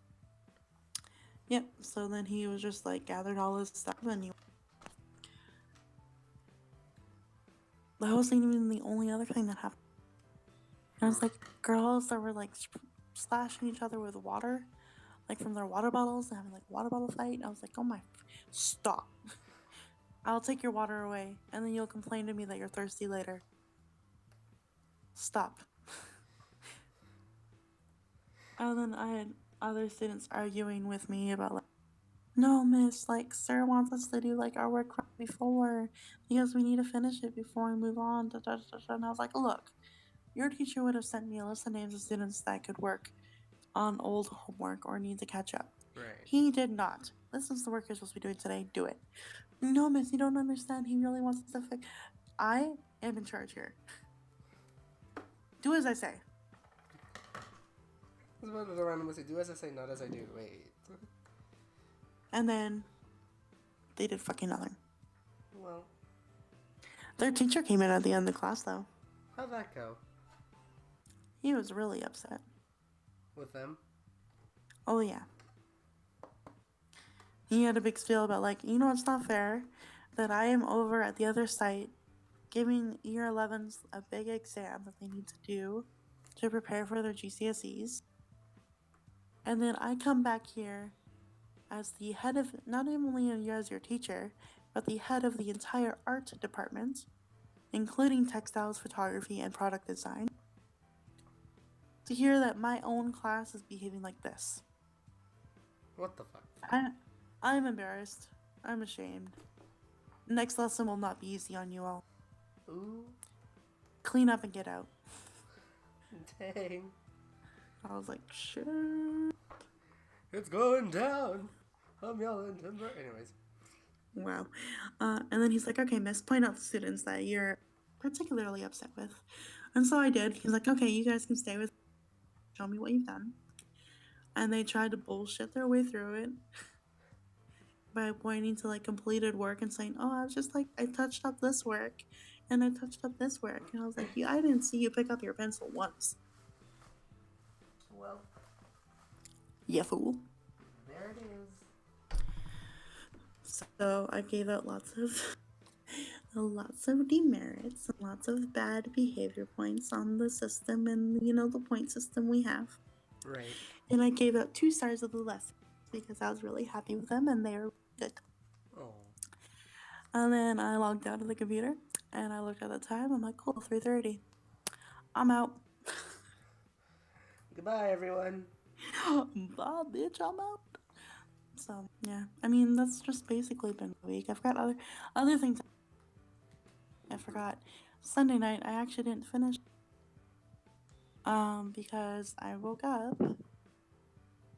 Yep, so then he was just like gathered all his stuff and that wasn't even the only other thing that happened. There was like girls that were like splashing each other with water, like from their water bottles and having like water bottle fight. And I was like, oh my, stop. I'll take your water away and then you'll complain to me that you're thirsty later. Stop. And then I had other students arguing with me about like, no, miss, like, sir wants us to do like our work right before because we need to finish it before we move on. And I was like, look, your teacher would have sent me a list of names of students that could work on old homework or need to catch up. Right. He did not. This is the work you're supposed to be doing today. Do it. No, miss, you don't understand. He really wants us to fix. I am in charge here. Do as I say. That's what the random say. Do as I say, not as I do. Wait. And then they did fucking nothing. Well. Their teacher came in at the end of the class, though. How'd that go? He was really upset. With them? Oh, yeah. He had a big spiel about, like, you know, it's not fair that I am over at the other site giving year 11s a big exam that they need to do to prepare for their GCSEs. And then I come back here as the head of, not only as your teacher, but the head of the entire art department, including textiles, photography, and product design, to hear that my own class is behaving like this. What the fuck? I'm embarrassed. I'm ashamed. Next lesson will not be easy on you all. Ooh. Clean up and get out. Dang. I was like, shit. It's going down. I'm yelling timber. Anyways. Wow. And then he's like, okay, miss, point out the students that you're particularly upset with. And so I did. He's like, okay, you guys can stay with me. Show me what you've done. And they tried to bullshit their way through it by pointing to like completed work and saying, oh, I was just like, I touched up this work and I touched up this work. And I was like, I didn't see you pick up your pencil once. Well. Yeah, fool. There it is. So I gave out lots of demerits and lots of bad behavior points on the system and, you know, the point system we have. Right. And I gave out 2 stars of the lesson because I was really happy with them and they were good. Oh. And then I logged out of the computer and I looked at the time. I'm like, cool, 3:30. I'm out. Goodbye, everyone. Bye, bitch, I'm out. So yeah, I mean that's just basically been a week. I've got other things. I forgot. Sunday night I actually didn't finish because I woke up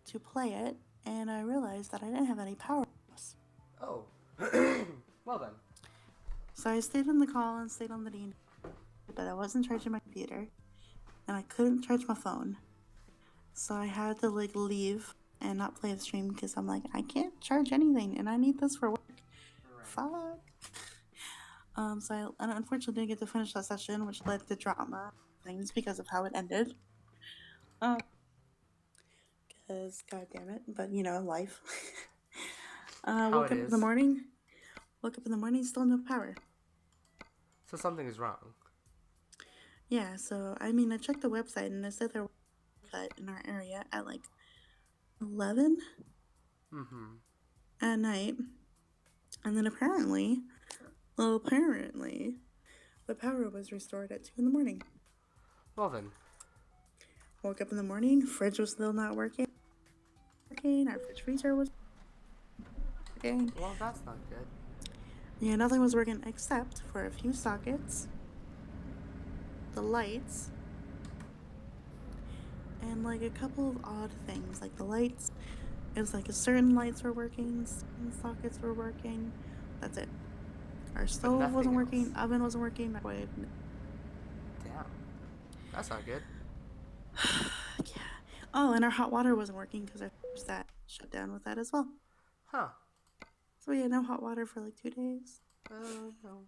to play it and I realized that I didn't have any power. Oh. Well then. So I stayed in the call and stayed on the D, but I wasn't charging my computer and I couldn't charge my phone. So I had to like leave and not play the stream because I'm like, I can't charge anything and I need this for work. Right. Fuck. So I unfortunately didn't get to finish that session, which led to drama things because of how it ended. Because god damn it, but you know, life. Woke up in the morning, still no power. So something is wrong. Yeah, so I mean, I checked the website and it said there was a cut in our area at like 11 at night, and then apparently, the power was restored at 2 in the morning. Well then. Woke up in the morning, fridge was still not working. Our fridge freezer was working. Well, that's not good. Yeah, nothing was working except for a few sockets, the lights, and like a couple of odd things. Like the lights, it was like certain lights were working, certain sockets were working. That's it. Our stove wasn't working, oven wasn't working, microwave. Damn. That's not good. Yeah. Oh, and our hot water wasn't working because our thermostat shut down with that as well. Huh. So we had no hot water for like 2 days. Oh, no.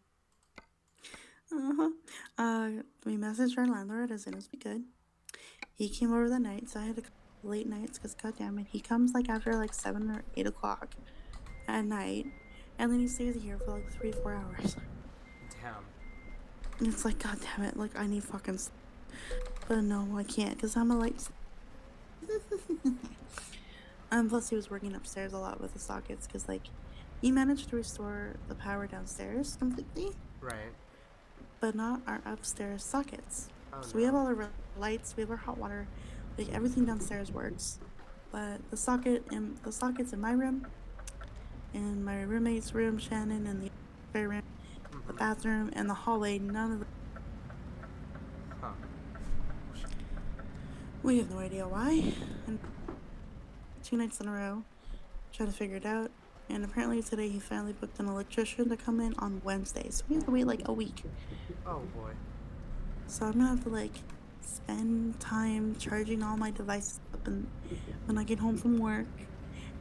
We messaged our landlord as soon as we could. He came over the night, so I had to come late nights because goddamn it, he comes like after like 7 or 8 o'clock at night, and then he stays here for like 3-4 hours. Damn. And it's like goddamn it, like I need fucking sleep. But no, I can't because I'm a light. Plus he was working upstairs a lot with the sockets because like he managed to restore the power downstairs completely. Right. But not our upstairs sockets. Oh, so we have all our lights, we have our hot water, like everything downstairs works. But the sockets in my room, in my roommate's room, Shannon, and the other room, the bathroom, and the hallway, none of them. Huh. We have no idea why. And 2 nights in a row, trying to figure it out. And apparently today he finally booked an electrician to come in on Wednesday. So we have to wait like a week. Oh boy. So I'm gonna have to like spend time charging all my devices up and when I get home from work.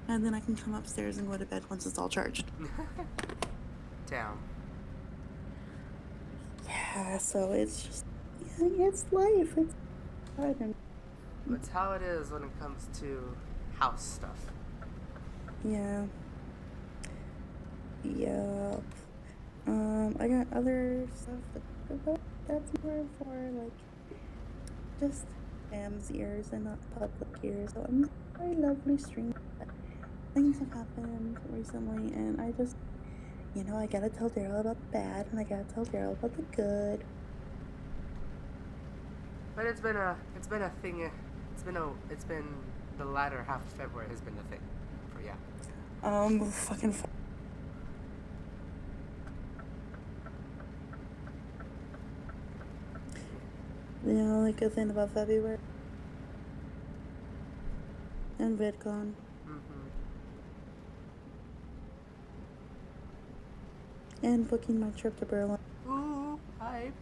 And then I can come upstairs and go to bed once it's all charged. Damn. Yeah, so it's just, yeah, it's life. It's hard. That's how it is when it comes to house stuff. Yeah. Yeah. I got other stuff to talk about that's more for like just fams' ears and not public ears. So I'm very lovely stream. Things have happened recently, and I just, you know, I gotta tell Daryl about the bad, and I gotta tell Daryl about the good. But it's been a thing. It's been the latter half of February has been the thing for yeah. Fucking. The only good thing about February and VidCon. And booking my trip to Berlin. Ooh, hype.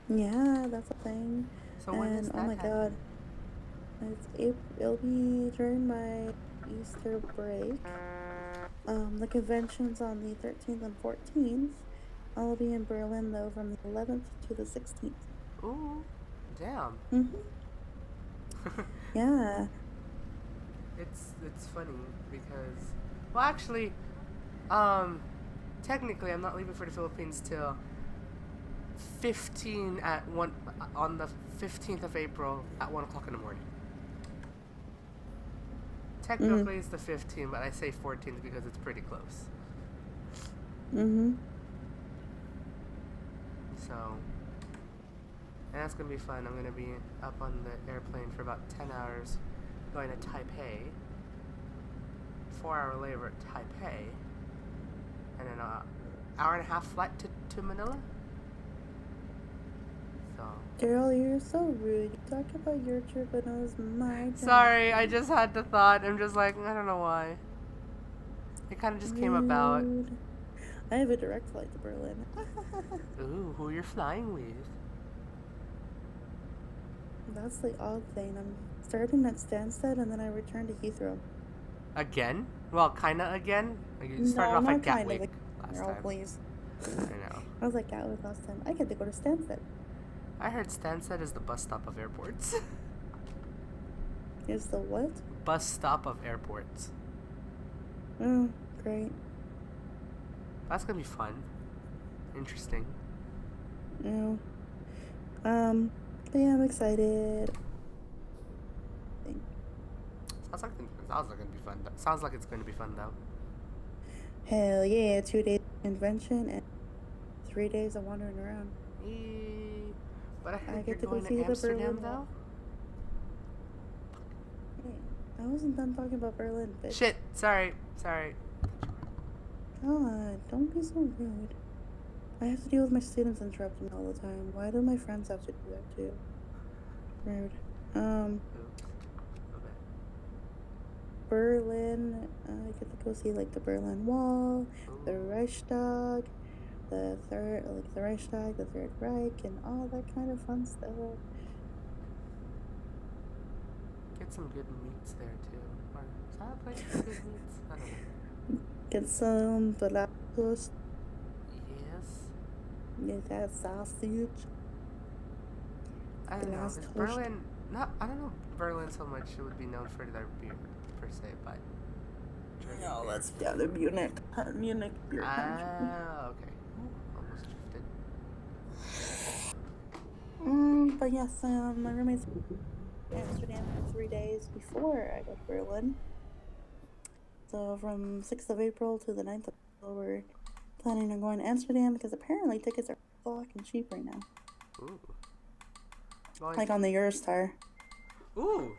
Yeah, that's a thing. So when is that oh my god. It'll be during my Easter break. The convention's on the 13th and 14th. I'll be in Berlin though from the 11th to the 16th. Ooh, damn. Yeah. It's funny because, well, actually, technically, I'm not leaving for the Philippines till 15 at 1 on the 15th of April at 1 o'clock in the morning. Technically, it's the 15th, but I say 14th because it's pretty close. So, and that's gonna be fun. I'm gonna be up on the airplane for about 10 hours, going to Taipei. 4-hour layover at Taipei, and then an hour and a half flight to Manila. So. Girl, you're so rude. You talk about your trip and it was my turn. Sorry, I just had the thought. I'm just like, I don't know why. It kind of just came about. I have a direct flight to Berlin. Ooh, who you're flying with? That's the odd thing. I'm starting at Stansted and then I return to Heathrow. Again? Well, kinda again? Like you started off at Gatwick last time. Please. I know. I was like Gatwick last time. I get to go to Stansted. I heard Stansted is the bus stop of airports. Is the what? Bus stop of airports. Oh, great. That's gonna be fun. Interesting. No. But yeah, I'm excited. Sounds like it's gonna be fun though. Hell yeah, 2 days convention and 3 days of wandering around. But I heard I you're get to going go to see Amsterdam the though? Hey, I wasn't done talking about Berlin, bitch. Shit, sorry. God, don't be so rude. I have to deal with my students interrupting me all the time. Why do my friends have to do that too? Rude. Oops. Okay. Berlin, I get to go see like the Berlin Wall, the Reichstag, the Reichstag, the Third Reich, and all that kind of fun stuff. Get some good meats there too. Or is that a place for good meats? I don't know. Get some bratwurst. Yes. Get that sausage. I don't know. Is Berlin I don't know Berlin so much it would be known for their beer per se, but No, let's the Munich beer country. Ah, okay. Ooh, almost drifted. But yes, my roommate's in Amsterdam for 3 days before I go to Berlin. So from 6th of April to the 9th of April, we're planning on going to Amsterdam because apparently tickets are fucking cheap right now. Ooh. Like on the Eurostar. Ooh,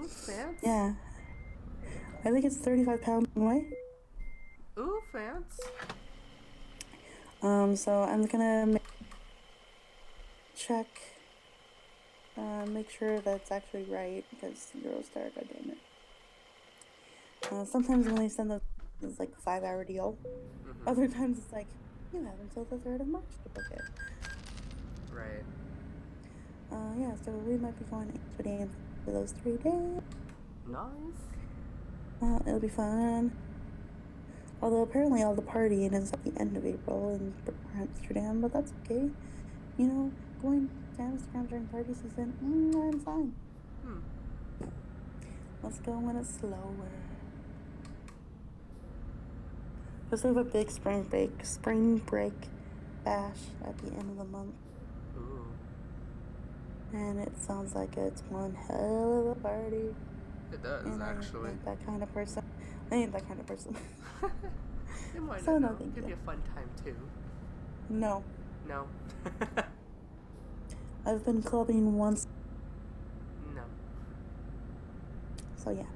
fancy. Yeah. I think it's £35 one way. Ooh, fancy. So I'm gonna check, make sure that's actually right because Eurostar, goddammit. Sometimes when they send those, it's like a 5-hour deal. Mm-hmm. Other times it's like, you have until the 3rd of March to book it. Right. Yeah, so we might be going to Amsterdam for those 3 days. Nice. It'll be fun. Although apparently all the partying is at the end of April in Amsterdam, but that's okay. You know, going to Amsterdam during party season, I'm fine. Let's go when it's slower. Because we have a big spring break bash at the end of the month. Ooh. And it sounds like it's one hell of a party. It does, and actually. I ain't that kind of person. It might So not. no, thank Could be you. a fun time too. No. No. I've been clubbing once. No. So yeah.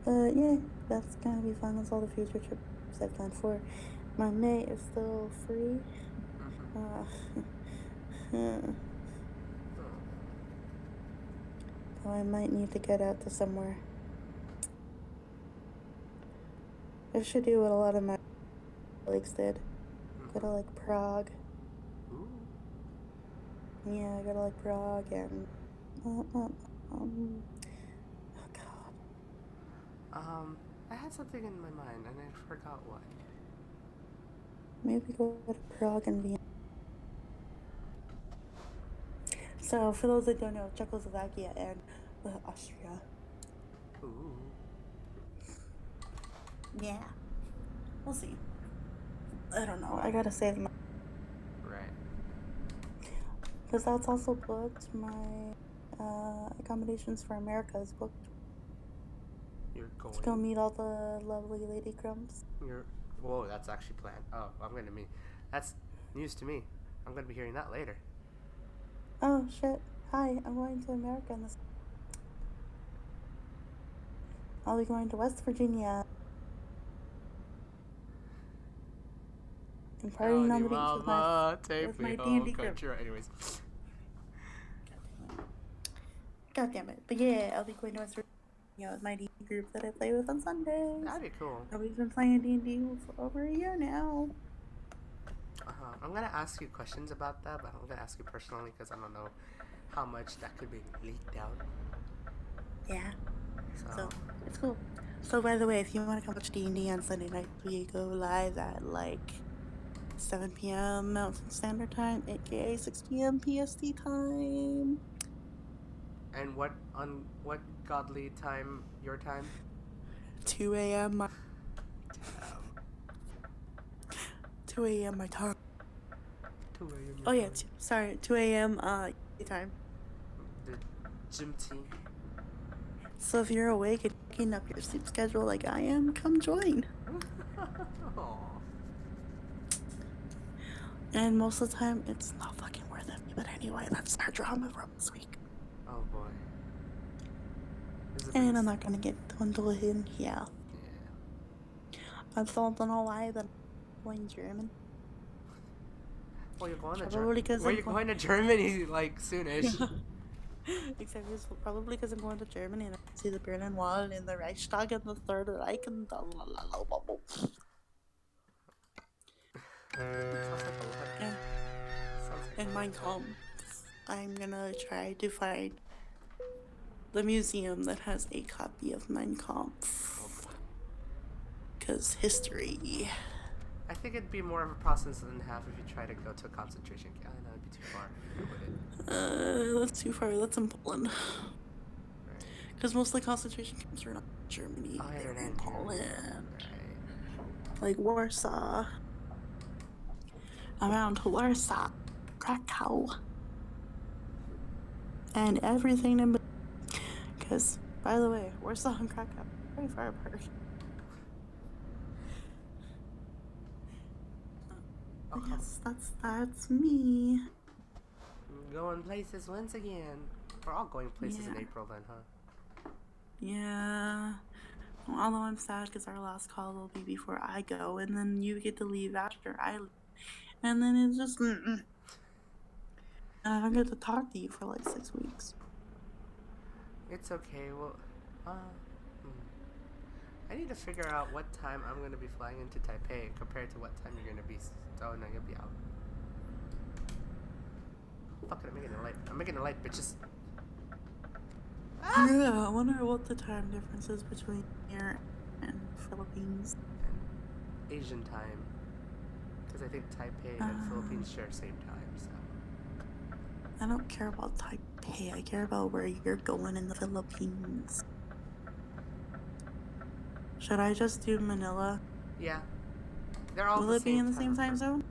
But yeah, that's gonna be fun. That's all the future trips I've planned for. My May is still free. So I might need to get out to somewhere. I should do what a lot of my colleagues did. Go to like Prague. Ooh. Yeah, go to like Prague and oh god. I had something in my mind and I forgot what. Maybe go to Prague and Vienna. So for those that don't know, Czechoslovakia and Austria. Ooh. Yeah. We'll see. I don't know. I gotta save my... Right. Because that's also booked. My accommodations for America is booked. You're To go going. meet all the lovely lady crumbs. You're. Whoa, that's actually planned. Oh, I'm gonna meet. That's news to me. I'm gonna be hearing that later. Oh shit. Hi, I'm going to America in this. I'll be going to West Virginia. And partying on the beach Mama, take with me my home, D&D group. country. Anyways. God damn it. But yeah, I'll be going to West Virginia with my D&D group that I play with on Sundays. That'd be cool. We've been playing D&D for over a year now. I'm gonna ask you questions about that, but I'm gonna ask you personally because I don't know how much that could be leaked out. Yeah. So it's cool. So by the way, if you want to come watch D&D on Sunday night, we go live at like 7 p.m. Mountain Standard Time, aka 6 p.m. PST time. And what godly time? Your time? 2 a.m. my Damn. 2 a.m. my time. 2 a.m. Oh yeah, 2 a.m. time. The gym team. So if you're awake and picking up your sleep schedule like I am, come join. Aww. And most of the time, it's not fucking worth it. But anyway, that's our drama from this week. Oh boy. And I'm not gonna get into it in here. Yeah. I don't know why, but I'm going German. Well, you're going to Probably Germany. because Well, you're going to Germany like soonish. Except it's probably because I'm going to Germany and I see the Berlin Wall and the Reichstag and the Third Reich and the and Mein Kampf. I'm gonna try to find the museum that has a copy of Mein Kampf. Because history. I think it'd be more of a process than half if you try to go to a concentration camp. I know it'd be too far. That's too far. That's in Poland. Because most of the concentration camps are not in Germany. They're in Poland. Right. Like Warsaw. Around Warsaw. Krakow. And everything in between. Because, by the way, Warsaw and Krakow are very far apart. Oh, yes, that's me. Going places once again. We're all going places in April then, huh? Yeah. Although I'm sad because our last call will be before I go, and then you get to leave after I leave. And then it's just... And I don't get to talk to you for like 6 weeks. It's okay. Well, I need to figure out what time I'm going to be flying into Taipei compared to what time you're going to be... Oh, no, you'll be out. Fuck it, I'm making a light, bitches. Ah! Yeah, I wonder what the time difference is between here and Philippines. And Asian time. Because I think Taipei and Philippines share same time, so... I don't care about Taipei. I care about where you're going in the Philippines. Should I just do Manila? Yeah. They're all Will it be in the same time zone?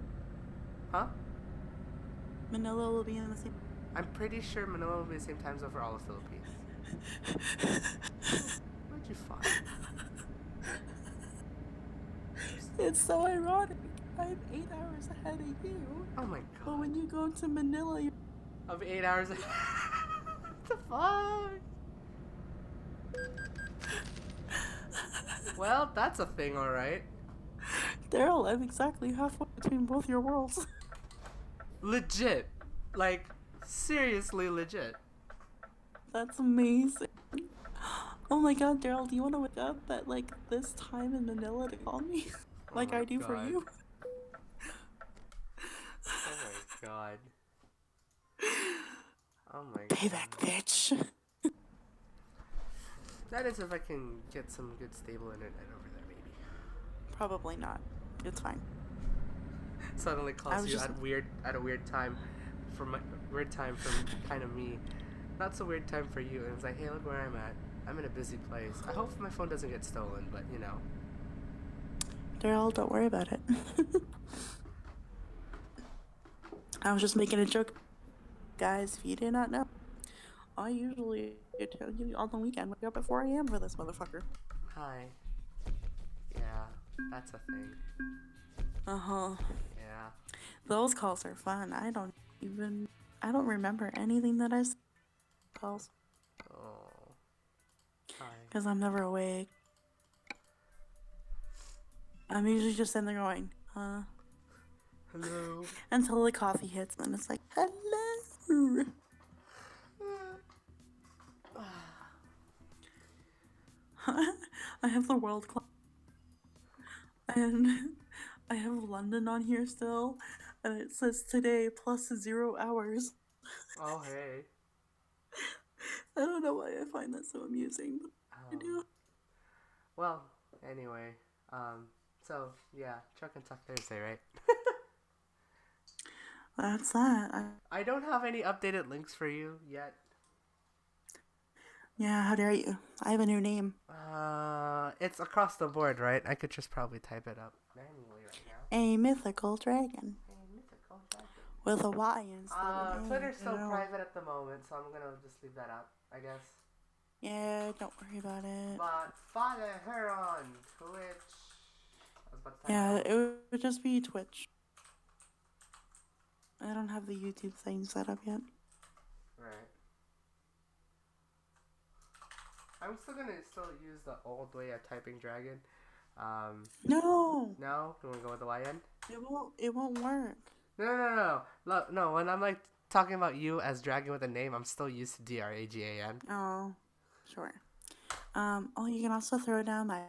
Huh? Manila will be in the same... I'm pretty sure Manila will be the same time zone for all of Philippines. Where'd you find? It's so ironic. I'm 8 hours ahead of you. Oh my god. But when you go to Manila, you're... I'm 8 hours ahead. What the fuck? Well, that's a thing, alright. Daryl, I'm exactly halfway between both your worlds. Legit. Like, seriously legit. That's amazing. Oh my god, Daryl, do you want to wake up at like this time in Manila to call me? Like I do god. for you? Oh my god. Oh my Payback, god. bitch. That is if I can get some good stable internet over there, maybe. Probably not. It's fine. Suddenly calls you at a weird time from kind of me. Not so weird time for you, and it's like, hey, look where I'm at. I'm in a busy place. I hope my phone doesn't get stolen, but you know. Daryl, don't worry about it. I was just making a joke. Guys, if you did not know, I usually tell you on the weekend wake up at 4 a.m. for this motherfucker. Hi. Yeah, that's a thing. Uh-huh. Yeah. Those calls are fun. I don't remember anything that I said in calls Oh. Hi. because I'm never awake. I'm usually just sitting there going, Hello. until the coffee hits, and it's like, hello. I have the world clock, and I have London on here still, and it says today plus 0 hours. Oh, hey. I don't know why I find that so amusing, but I Um, do. well, anyway. So, yeah, Truck and Talk Thursday, right? That's that. I don't have any updated links for you yet. Yeah, how dare you? I have a new name. It's across the board, right? I could just probably type it up manually right now. A mythical dragon. A mythical dragon. With a Y instead of an A. Twitter's still You know. private at the moment, so I'm gonna just leave that out, I guess. Yeah, don't worry about it. But follow her on Twitch. I was about to type Yeah, it out. it would just be Twitch. I don't have the YouTube thing set up yet. Right. I'm still gonna use the old way of typing dragon. No, No? You wanna go with the YN? it won't work. No, when I'm like talking about you as dragon with a name, I'm still used to DRAGAN. Oh, sure. Oh, you can also throw down my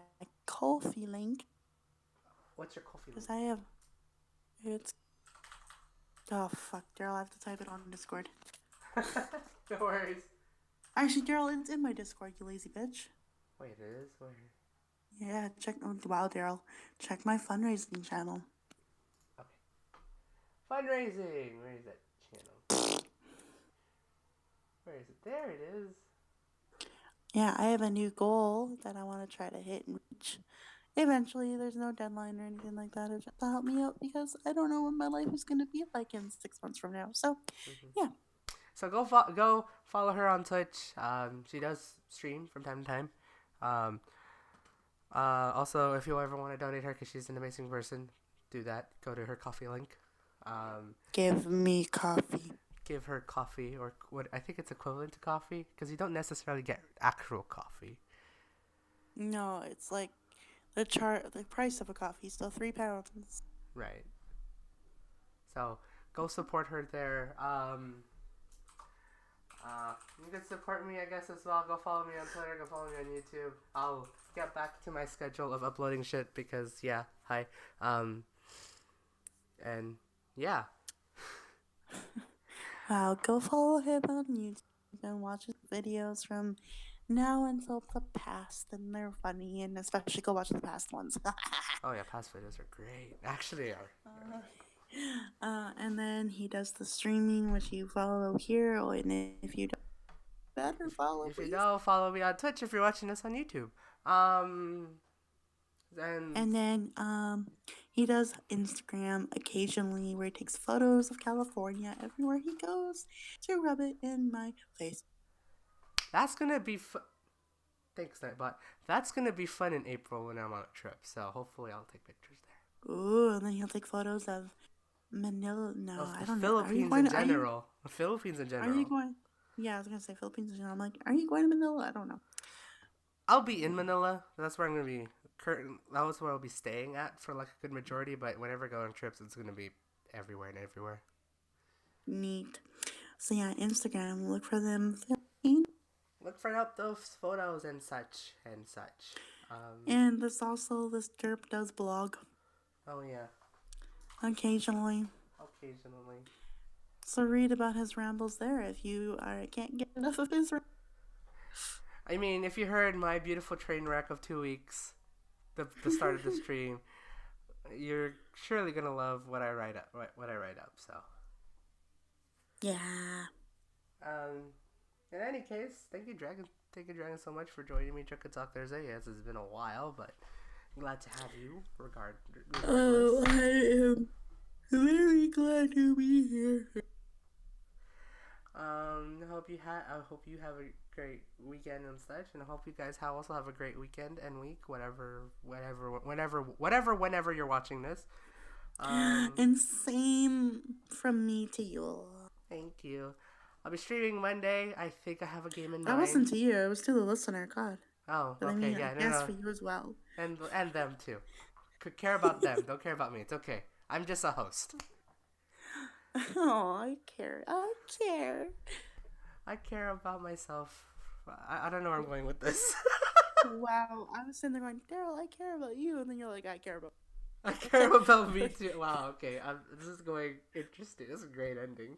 Ko-fi link. What's your coffee Because link? it's... Oh, fuck, Daryl, I have to type it on Discord. No worries. Actually, Daryl, it's in my Discord, you lazy bitch. Wait, it is? Where? Yeah, wow, Daryl. Check my fundraising channel. Okay. Fundraising! Where is that channel? Where is it? There it is. Yeah, I have a new goal that I want to try to hit and reach. Eventually, there's no deadline or anything like that. It's just to help me out because I don't know what my life is going to be like in 6 months from now. So, yeah. So go follow her on Twitch. She does stream from time to time. Also, if you ever want to donate her because she's an amazing person, do that. Go to her coffee link. Give me coffee. Give her coffee, or what I think it's equivalent to coffee, because you don't necessarily get actual coffee. No, it's like the price of a coffee, so £3. Right. So go support her there. You can support me, I guess, as well. Go follow me on Twitter. Go follow me on YouTube. I'll get back to my schedule of uploading shit because, yeah, hi. And yeah. Wow, go follow him on YouTube and watch his videos from now until the past, and they're funny, and especially go watch the past ones. Oh yeah, past videos are great. Actually, they are. And then he does the streaming, which you follow here, and if you don't, better follow. If you don't, follow me on Twitch if you're watching this on YouTube. And then he does Instagram occasionally, where he takes photos of California everywhere he goes to rub it in my face. That's gonna be Thanks, Nightbot. That's gonna be fun in April when I'm on a trip. So hopefully I'll take pictures there. Ooh, and then he'll take photos of Manila. No, Of I don't Philippines know. in general. Philippines in general. Are you going? Yeah, I was gonna say Philippines in general. I'm like, are you going to Manila? I don't know. I'll be in Manila. That's where I'm gonna be. That was where I'll be staying at for like a good majority. But whenever I go on trips, it's gonna be everywhere and everywhere. Neat. So yeah, Instagram. Look for them. Philippines. Look for up those photos and such and such. And there's also this derp does blog. Oh yeah. Occasionally. So read about his rambles there if you can't get enough of his. I mean, if you heard my beautiful train wreck of 2 weeks, the start of the stream, you're surely gonna love what I write up. So. Yeah. In any case, thank you, Dragan. Thank you, Dragan, so much for joining me, Truck and Talk Thursday. Yes, it's been a while, but I'm glad to have you. Regardless. Oh, I am very glad to be here. I hope you have a great weekend and such, and I hope you guys also have a great weekend and week, whenever you're watching this. And same from me to you. Thank you. I'll be streaming Monday. I think I have a game in mind. I wasn't to you. I was to the listener. God. Oh, But okay, I mean, yeah, I guess for you as well. And them too. Could care about them. Don't care about me. It's okay. I'm just a host. Oh, I care. I care about myself. I don't know where I'm going with this. Wow. I was sitting there going, Daryl, I care about you. And then you're like, I care about I care about me too. Wow, okay. This is going interesting. This is a great ending.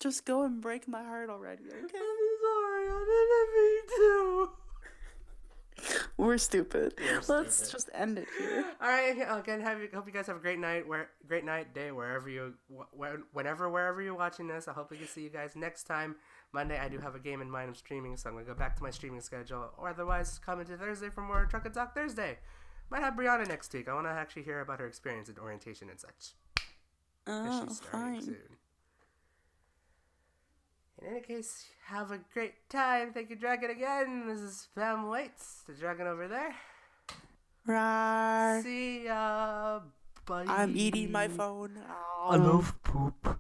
Just go and break my heart already, okay? I'm sorry. I didn't mean to. We're stupid. Let's just end it here. All right. Again, hope you guys have a great night, day, wherever you're watching this. I hope we can see you guys next time. Monday, I do have a game in mind. I'm streaming, so I'm gonna go back to my streaming schedule, or otherwise come into Thursday for more Truck and Talk Thursday. Might have Brianna next week. I want to actually hear about her experience in orientation and such. Oh, fine. Soon. In any case, have a great time. Thank you, Dragan, again. This is Fam Waits. The Dragon over there. Rawr. See ya. Bye. I'm eating my phone. I love poop.